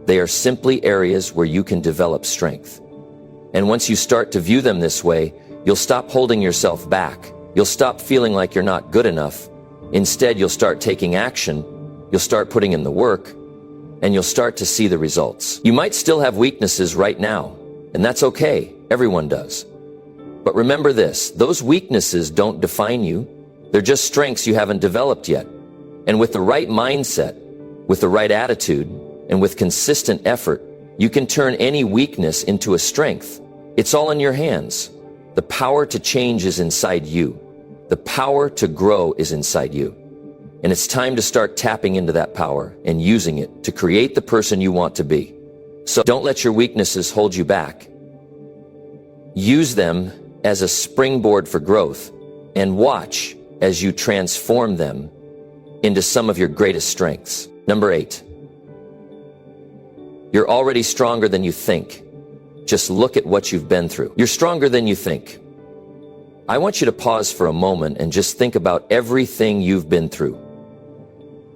They are simply areas where you can develop strength. And once you start to view them this way, you'll stop holding yourself back. You'll stop feeling like you're not good enough. Instead, you'll start taking action. You'll start putting in the work, and you'll start to see the results. You might still have weaknesses right now, and that's okay. Everyone does. But remember this, those weaknesses don't define you. They're just strengths you haven't developed yet. And with the right mindset, with the right attitude, and with consistent effort, you can turn any weakness into a strength. It's all in your hands. The power to change is inside you. The power to grow is inside you. And it's time to start tapping into that power and using it to create the person you want to be. So don't let your weaknesses hold you back. Use them as a springboard for growth, and watch as you transform them into some of your greatest strengths. Number 8. You're already stronger than you think. Just look at what you've been through. You're stronger than you think. I want you to pause for a moment and just think about everything you've been through.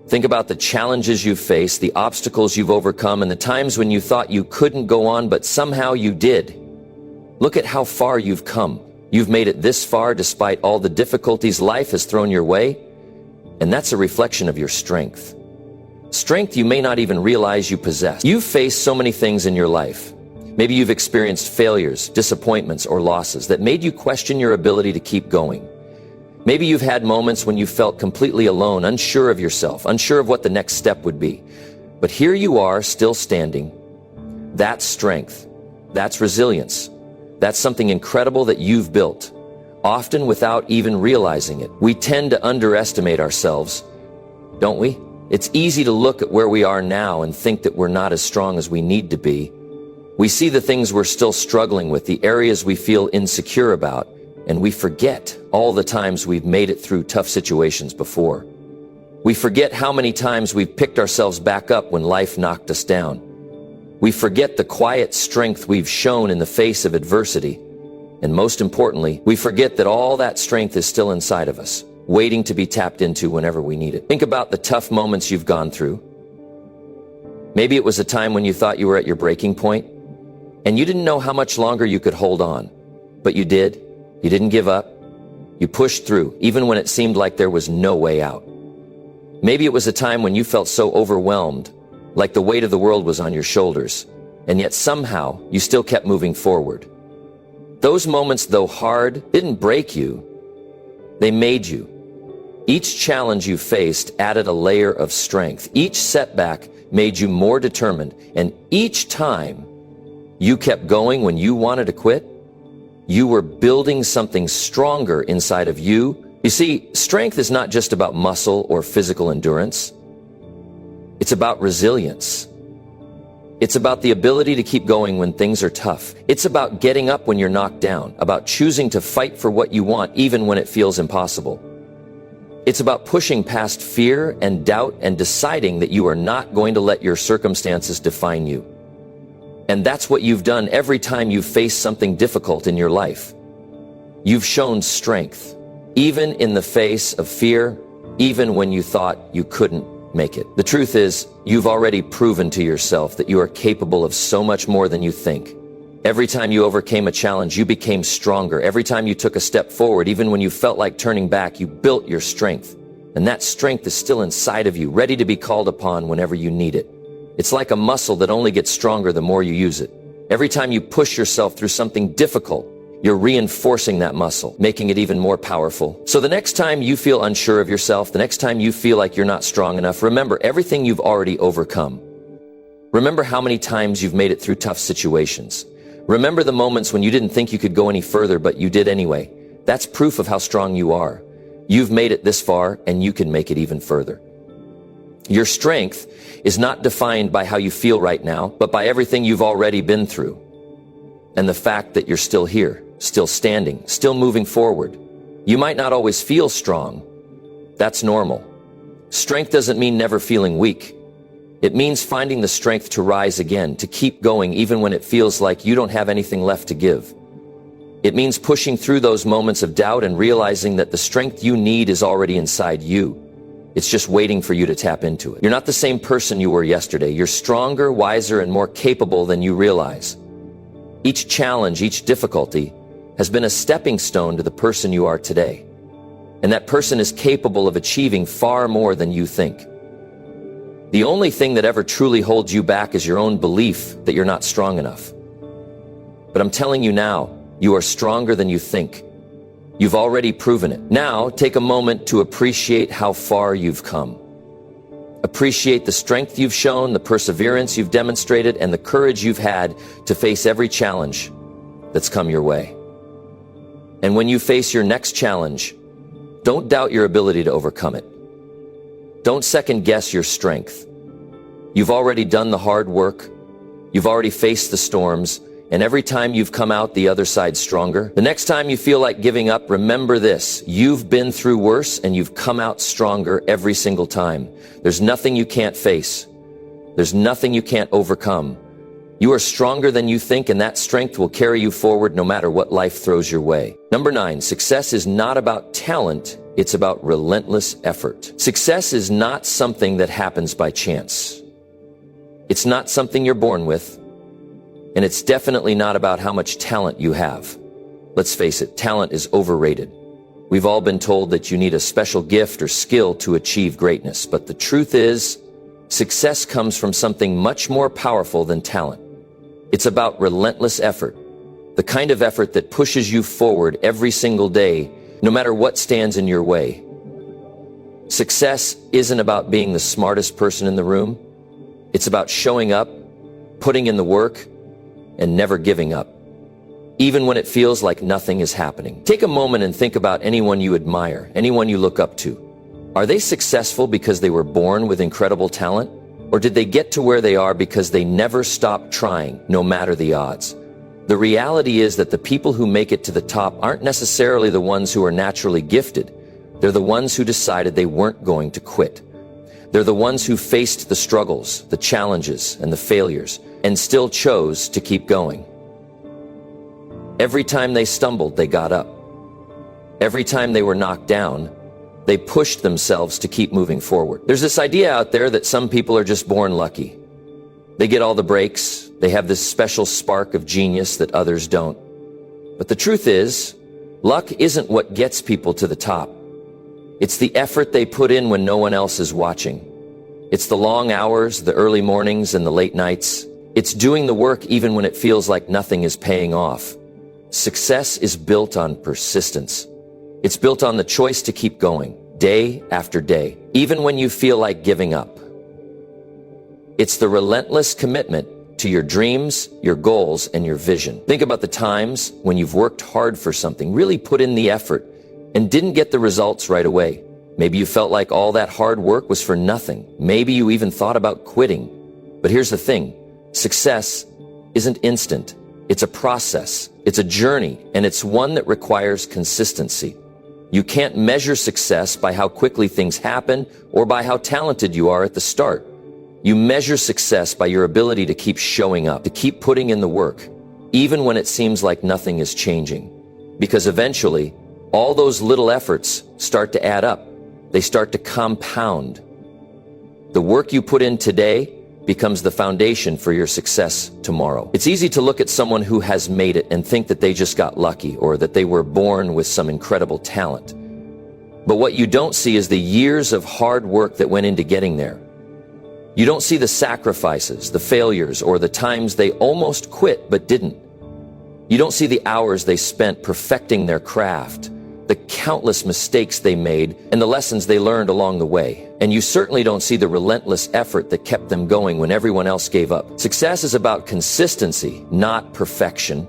Think about the challenges you've faced, the obstacles you've overcome, and the times when you thought you couldn't go on, but somehow you did. Look at how far you've come. You've made it this far despite all the difficulties life has thrown your way, and that's a reflection of your strength. Strength you may not even realize you possess. You've faced so many things in your life. Maybe you've experienced failures, disappointments, or losses that made you question your ability to keep going. Maybe you've had moments when you felt completely alone, unsure of yourself, unsure of what the next step would be. But here you are, still standing. That's strength. That's resilience. That's something incredible that you've built, often without even realizing it. We tend to underestimate ourselves, don't we? It's easy to look at where we are now and think that we're not as strong as we need to be. We see the things we're still struggling with, the areas we feel insecure about, and we forget all the times we've made it through tough situations before. We forget how many times we've picked ourselves back up when life knocked us down. We forget the quiet strength we've shown in the face of adversity. And most importantly, we forget that all that strength is still inside of us, waiting to be tapped into whenever we need it. Think about the tough moments you've gone through. Maybe it was a time when you thought you were at your breaking point, and you didn't know how much longer you could hold on. But you did. You didn't give up. You pushed through, even when it seemed like there was no way out. Maybe it was a time when you felt so overwhelmed, like the weight of the world was on your shoulders, and yet somehow you still kept moving forward. Those moments, though hard, didn't break you. They made you. Each challenge you faced added a layer of strength. Each setback made you more determined, and each time you kept going when you wanted to quit, you were building something stronger inside of you. You see, strength is not just about muscle or physical endurance. It's about resilience. It's about the ability to keep going when things are tough. It's about getting up when you're knocked down, about choosing to fight for what you want even when it feels impossible. It's about pushing past fear and doubt and deciding that you are not going to let your circumstances define you. And that's what you've done every time you've faced something difficult in your life. You've shown strength, even in the face of fear, even when you thought you couldn't make it. The truth is, you've already proven to yourself that you are capable of so much more than you think. Every time you overcame a challenge, you became stronger. Every time you took a step forward, even when you felt like turning back, you built your strength. And that strength is still inside of you, ready to be called upon whenever you need it. It's like a muscle that only gets stronger the more you use it. Every time you push yourself through something difficult, you're reinforcing that muscle, making it even more powerful. So the next time you feel unsure of yourself, the next time you feel like you're not strong enough, remember everything you've already overcome. Remember how many times you've made it through tough situations. Remember the moments when you didn't think you could go any further, but you did anyway. That's proof of how strong you are. You've made it this far, and you can make it even further. Your strength is not defined by how you feel right now, but by everything you've already been through. And the fact that you're still here, still standing, still moving forward. You might not always feel strong. That's normal. Strength doesn't mean never feeling weak. It means finding the strength to rise again, to keep going even when it feels like you don't have anything left to give. It means pushing through those moments of doubt and realizing that the strength you need is already inside you. It's just waiting for you to tap into it. You're not the same person you were yesterday. You're stronger, wiser, and more capable than you realize. Each challenge, each difficulty has been a stepping stone to the person you are today. And that person is capable of achieving far more than you think. The only thing that ever truly holds you back is your own belief that you're not strong enough. But I'm telling you now, you are stronger than you think. You've already proven it. Now, take a moment to appreciate how far you've come. Appreciate the strength you've shown, the perseverance you've demonstrated, and the courage you've had to face every challenge that's come your way. And when you face your next challenge, don't doubt your ability to overcome it. Don't second guess your strength. You've already done the hard work. You've already faced the storms, And every time you've come out the other side stronger. The next time you feel like giving up, remember this. You've been through worse and you've come out stronger every single time. There's nothing you can't face. There's nothing you can't overcome. You are stronger than you think, and that strength will carry you forward no matter what life throws your way. Number 9, success is not about talent. It's about relentless effort. Success is not something that happens by chance. It's not something you're born with. And it's definitely not about how much talent you have. Let's face it, talent is overrated. We've all been told that you need a special gift or skill to achieve greatness. But the truth is, success comes from something much more powerful than talent. It's about relentless effort. The kind of effort that pushes you forward every single day, no matter what stands in your way. Success isn't about being the smartest person in the room. It's about showing up, putting in the work, and never giving up, even when it feels like nothing is happening. Take a moment and think about anyone you admire, anyone you look up to. Are they successful because they were born with incredible talent? Or did they get to where they are because they never stopped trying, no matter the odds? The reality is that the people who make it to the top aren't necessarily the ones who are naturally gifted. They're the ones who decided they weren't going to quit. They're the ones who faced the struggles, the challenges, and the failures, and still chose to keep going. Every time they stumbled, they got up. Every time they were knocked down, they pushed themselves to keep moving forward. There's this idea out there that some people are just born lucky. They get all the breaks. They have this special spark of genius that others don't. But the truth is, luck isn't what gets people to the top. It's the effort they put in when no one else is watching. It's the long hours, the early mornings, and the late nights. It's doing the work even when it feels like nothing is paying off. Success is built on persistence. It's built on the choice to keep going, day after day, even when you feel like giving up. It's the relentless commitment to your dreams, your goals, and your vision. Think about the times when you've worked hard for something, really put in the effort, and didn't get the results right away. Maybe you felt like all that hard work was for nothing. Maybe you even thought about quitting. But here's the thing. Success isn't instant. It's a process. It's a journey, and it's one that requires consistency. You can't measure success by how quickly things happen or by how talented you are at the start. You measure success by your ability to keep showing up, to keep putting in the work, even when it seems like nothing is changing. Because eventually, all those little efforts start to add up. They start to compound. The work you put in today becomes the foundation for your success tomorrow. It's easy to look at someone who has made it and think that they just got lucky or that they were born with some incredible talent. But what you don't see is the years of hard work that went into getting there. You don't see the sacrifices, the failures, or the times they almost quit but didn't. You don't see the hours they spent perfecting their craft, the countless mistakes they made, and the lessons they learned along the way. And you certainly don't see the relentless effort that kept them going when everyone else gave up. Success is about consistency, not perfection.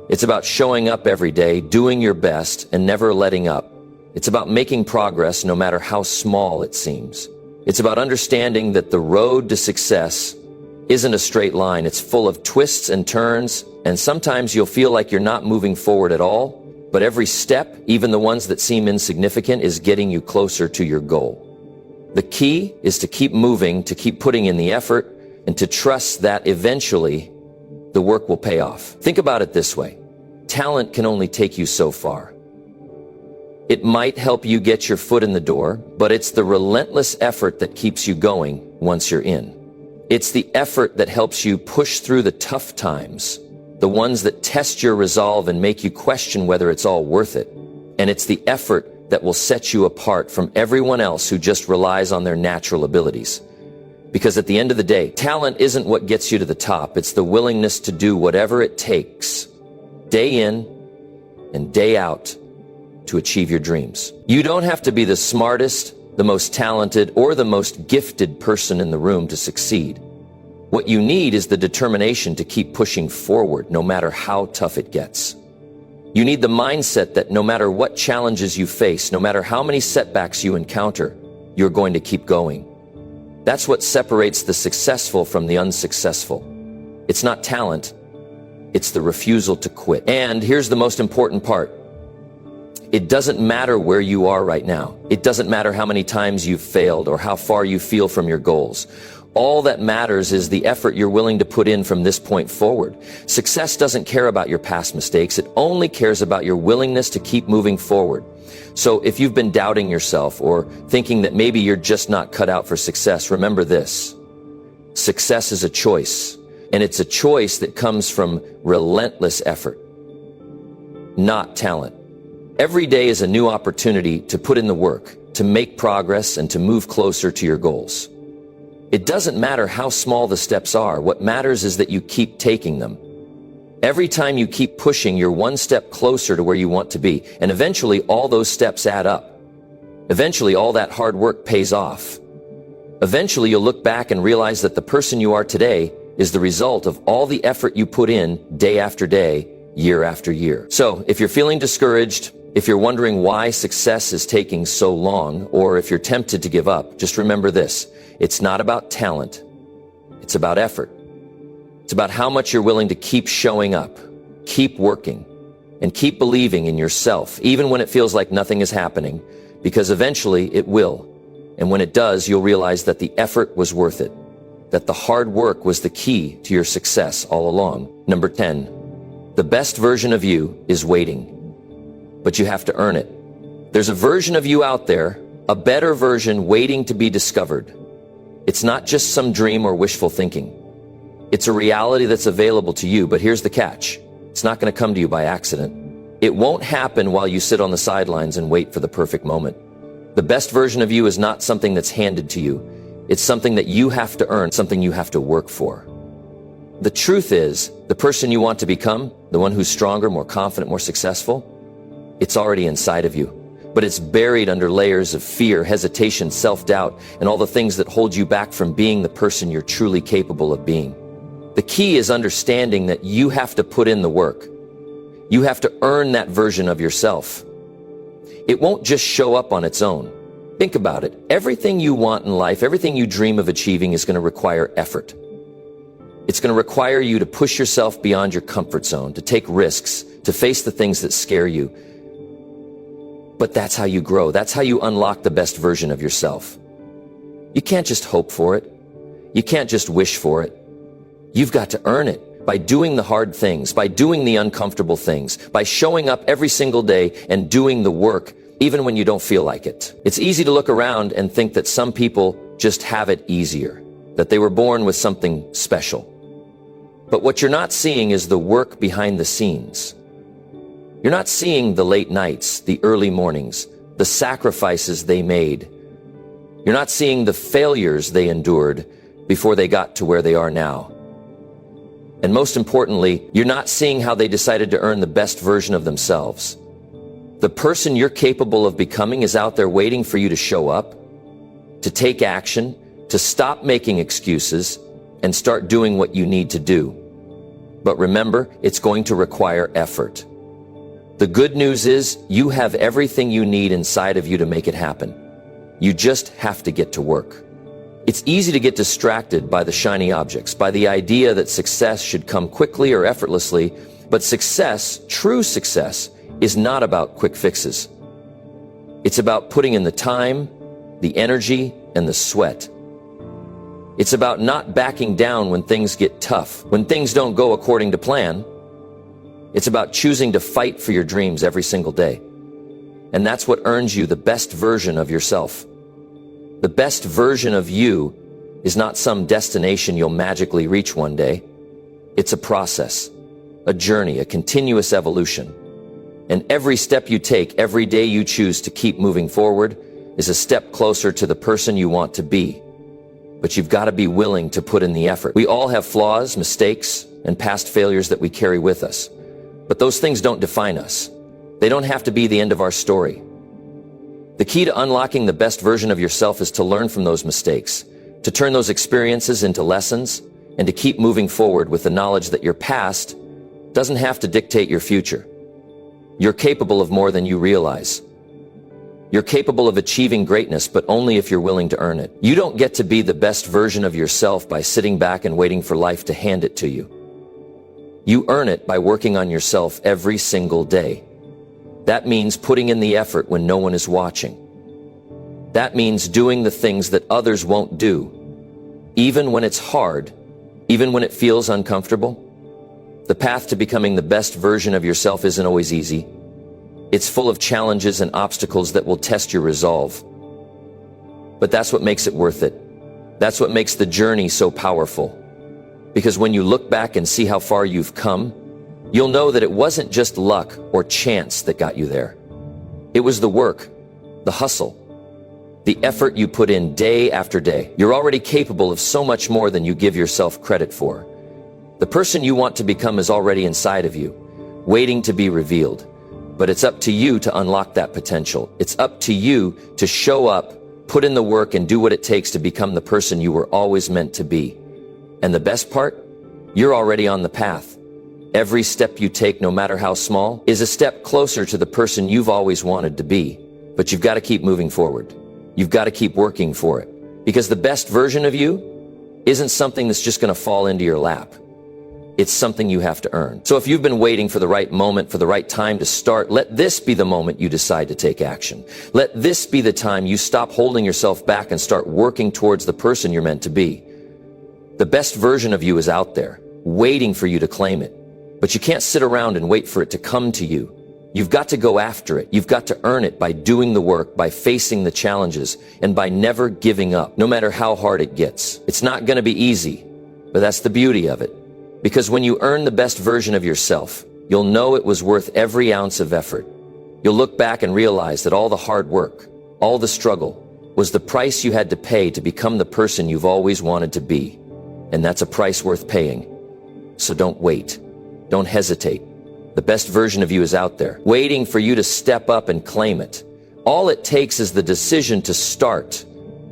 It's about showing up every day, doing your best, and never letting up. It's about making progress no matter how small it seems. It's about understanding that the road to success isn't a straight line. It's full of twists and turns, and sometimes you'll feel like you're not moving forward at all. But every step, even the ones that seem insignificant, is getting you closer to your goal. The key is to keep moving, to keep putting in the effort, and to trust that eventually the work will pay off. Think about it this way. Talent can only take you so far. It might help you get your foot in the door, but it's the relentless effort that keeps you going once you're in. It's the effort that helps you push through the tough times, the ones that test your resolve and make you question whether it's all worth it. And it's the effort that will set you apart from everyone else who just relies on their natural abilities. Because at the end of the day, talent isn't what gets you to the top. It's the willingness to do whatever it takes, day in and day out, to achieve your dreams. You don't have to be the smartest, the most talented, or the most gifted person in the room to succeed. What you need is the determination to keep pushing forward no matter how tough it gets. You need the mindset that no matter what challenges you face, no matter how many setbacks you encounter, you're going to keep going. That's what separates the successful from the unsuccessful. It's not talent, It's the refusal to quit. And here's the most important part. It doesn't matter where you are right now. It doesn't matter how many times you've failed or how far you feel from your goals. All that matters is the effort you're willing to put in from this point forward. Success doesn't care about your past mistakes. It only cares about your willingness to keep moving forward. So if you've been doubting yourself or thinking that maybe you're just not cut out for success, remember this. Success is a choice, and it's a choice that comes from relentless effort, not talent. Every day is a new opportunity to put in the work, to make progress, and to move closer to your goals. It doesn't matter how small the steps are. What matters is that you keep taking them. Every time you keep pushing, you're one step closer to where you want to be. And eventually, all those steps add up. Eventually, all that hard work pays off. Eventually, you'll look back and realize that the person you are today is the result of all the effort you put in day after day, year after year. So, if you're feeling discouraged, if you're wondering why success is taking so long, or if you're tempted to give up, just remember this. It's not about talent. It's about effort. It's about how much you're willing to keep showing up, keep working, and keep believing in yourself, even when it feels like nothing is happening, because eventually it will. And when it does, you'll realize that the effort was worth it, that the hard work was the key to your success all along. Number 10, the best version of you is waiting, but you have to earn it. There's a version of you out there, a better version waiting to be discovered. It's not just some dream or wishful thinking. It's a reality that's available to you, but here's the catch. It's not going to come to you by accident. It won't happen while you sit on the sidelines and wait for the perfect moment. The best version of you is not something that's handed to you. It's something that you have to earn, something you have to work for. The truth is, the person you want to become, the one who's stronger, more confident, more successful, it's already inside of you. But it's buried under layers of fear, hesitation, self-doubt, and all the things that hold you back from being the person you're truly capable of being. The key is understanding that you have to put in the work. You have to earn that version of yourself. It won't just show up on its own. Think about it. Everything you want in life, everything you dream of achieving is going to require effort. It's going to require you to push yourself beyond your comfort zone, to take risks, to face the things that scare you. But that's how you grow. That's how you unlock the best version of yourself. You can't just hope for it. You can't just wish for it. You've got to earn it by doing the hard things, by doing the uncomfortable things, by showing up every single day and doing the work, even when you don't feel like it. It's easy to look around and think that some people just have it easier, that they were born with something special. But what you're not seeing is the work behind the scenes. You're not seeing the late nights, the early mornings, the sacrifices they made. You're not seeing the failures they endured before they got to where they are now. And most importantly, you're not seeing how they decided to earn the best version of themselves. The person you're capable of becoming is out there waiting for you to show up, to take action, to stop making excuses, and start doing what you need to do. But remember, it's going to require effort. The good news is you have everything you need inside of you to make it happen. You just have to get to work. It's easy to get distracted by the shiny objects, by the idea that success should come quickly or effortlessly, but success, true success, is not about quick fixes. It's about putting in the time, the energy, and the sweat. It's about not backing down when things get tough, when things don't go according to plan. It's about choosing to fight for your dreams every single day. And that's what earns you the best version of yourself. The best version of you is not some destination you'll magically reach one day. It's a process, a journey, a continuous evolution. And every step you take, every day you choose to keep moving forward, is a step closer to the person you want to be. But you've got to be willing to put in the effort. We all have flaws, mistakes, and past failures that we carry with us. But those things don't define us. They don't have to be the end of our story. The key to unlocking the best version of yourself is to learn from those mistakes, to turn those experiences into lessons, and to keep moving forward with the knowledge that your past doesn't have to dictate your future. You're capable of more than you realize. You're capable of achieving greatness, but only if you're willing to earn it. You don't get to be the best version of yourself by sitting back and waiting for life to hand it to you. You earn it by working on yourself every single day. That means putting in the effort when no one is watching. That means doing the things that others won't do, even when it's hard, even when it feels uncomfortable. The path to becoming the best version of yourself isn't always easy. It's full of challenges and obstacles that will test your resolve. But that's what makes it worth it. That's what makes the journey so powerful. Because when you look back and see how far you've come, you'll know that it wasn't just luck or chance that got you there. It was the work, the hustle, the effort you put in day after day. You're already capable of so much more than you give yourself credit for. The person you want to become is already inside of you, waiting to be revealed. But it's up to you to unlock that potential. It's up to you to show up, put in the work, and do what it takes to become the person you were always meant to be. And the best part? You're already on the path. Every step you take, no matter how small, is a step closer to the person you've always wanted to be. But you've got to keep moving forward. You've got to keep working for it. Because the best version of you isn't something that's just going to fall into your lap. It's something you have to earn. So if you've been waiting for the right moment, for the right time to start, let this be the moment you decide to take action. Let this be the time you stop holding yourself back and start working towards the person you're meant to be. The best version of you is out there, waiting for you to claim it. But you can't sit around and wait for it to come to you. You've got to go after it. You've got to earn it by doing the work, by facing the challenges, and by never giving up, no matter how hard it gets. It's not going to be easy, but that's the beauty of it. Because when you earn the best version of yourself, you'll know it was worth every ounce of effort. You'll look back and realize that all the hard work, all the struggle, was the price you had to pay to become the person you've always wanted to be. And that's a price worth paying. So don't wait. Don't hesitate. The best version of you is out there, waiting for you to step up and claim it. All it takes is the decision to start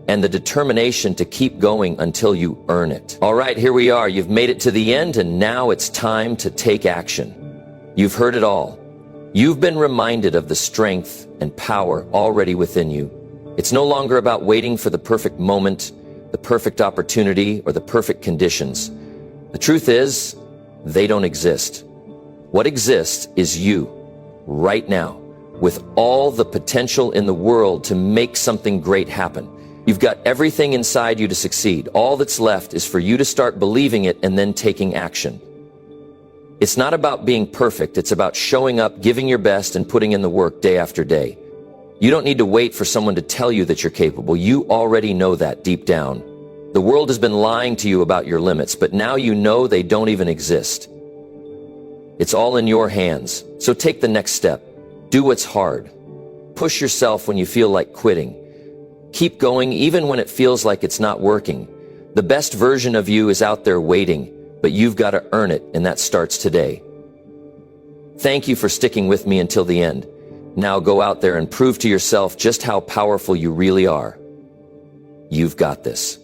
and the determination to keep going until you earn it. All right, here we are. You've made it to the end, and now it's time to take action. You've heard it all. You've been reminded of the strength and power already within you. It's no longer about waiting for the perfect moment, the perfect opportunity, or the perfect conditions. The truth is, they don't exist. What exists is you, right now, with all the potential in the world to make something great happen. You've got everything inside you to succeed. All that's left is for you to start believing it and then taking action. It's not about being perfect. It's about showing up, giving your best, and putting in the work day after day. You don't need to wait for someone to tell you that you're capable. You already know that deep down. The world has been lying to you about your limits, but now you know they don't even exist. It's all in your hands. So take the next step. Do what's hard. Push yourself when you feel like quitting. Keep going even when it feels like it's not working. The best version of you is out there waiting, but you've got to earn it, and that starts today. Thank you for sticking with me until the end. Now go out there and prove to yourself just how powerful you really are. You've got this.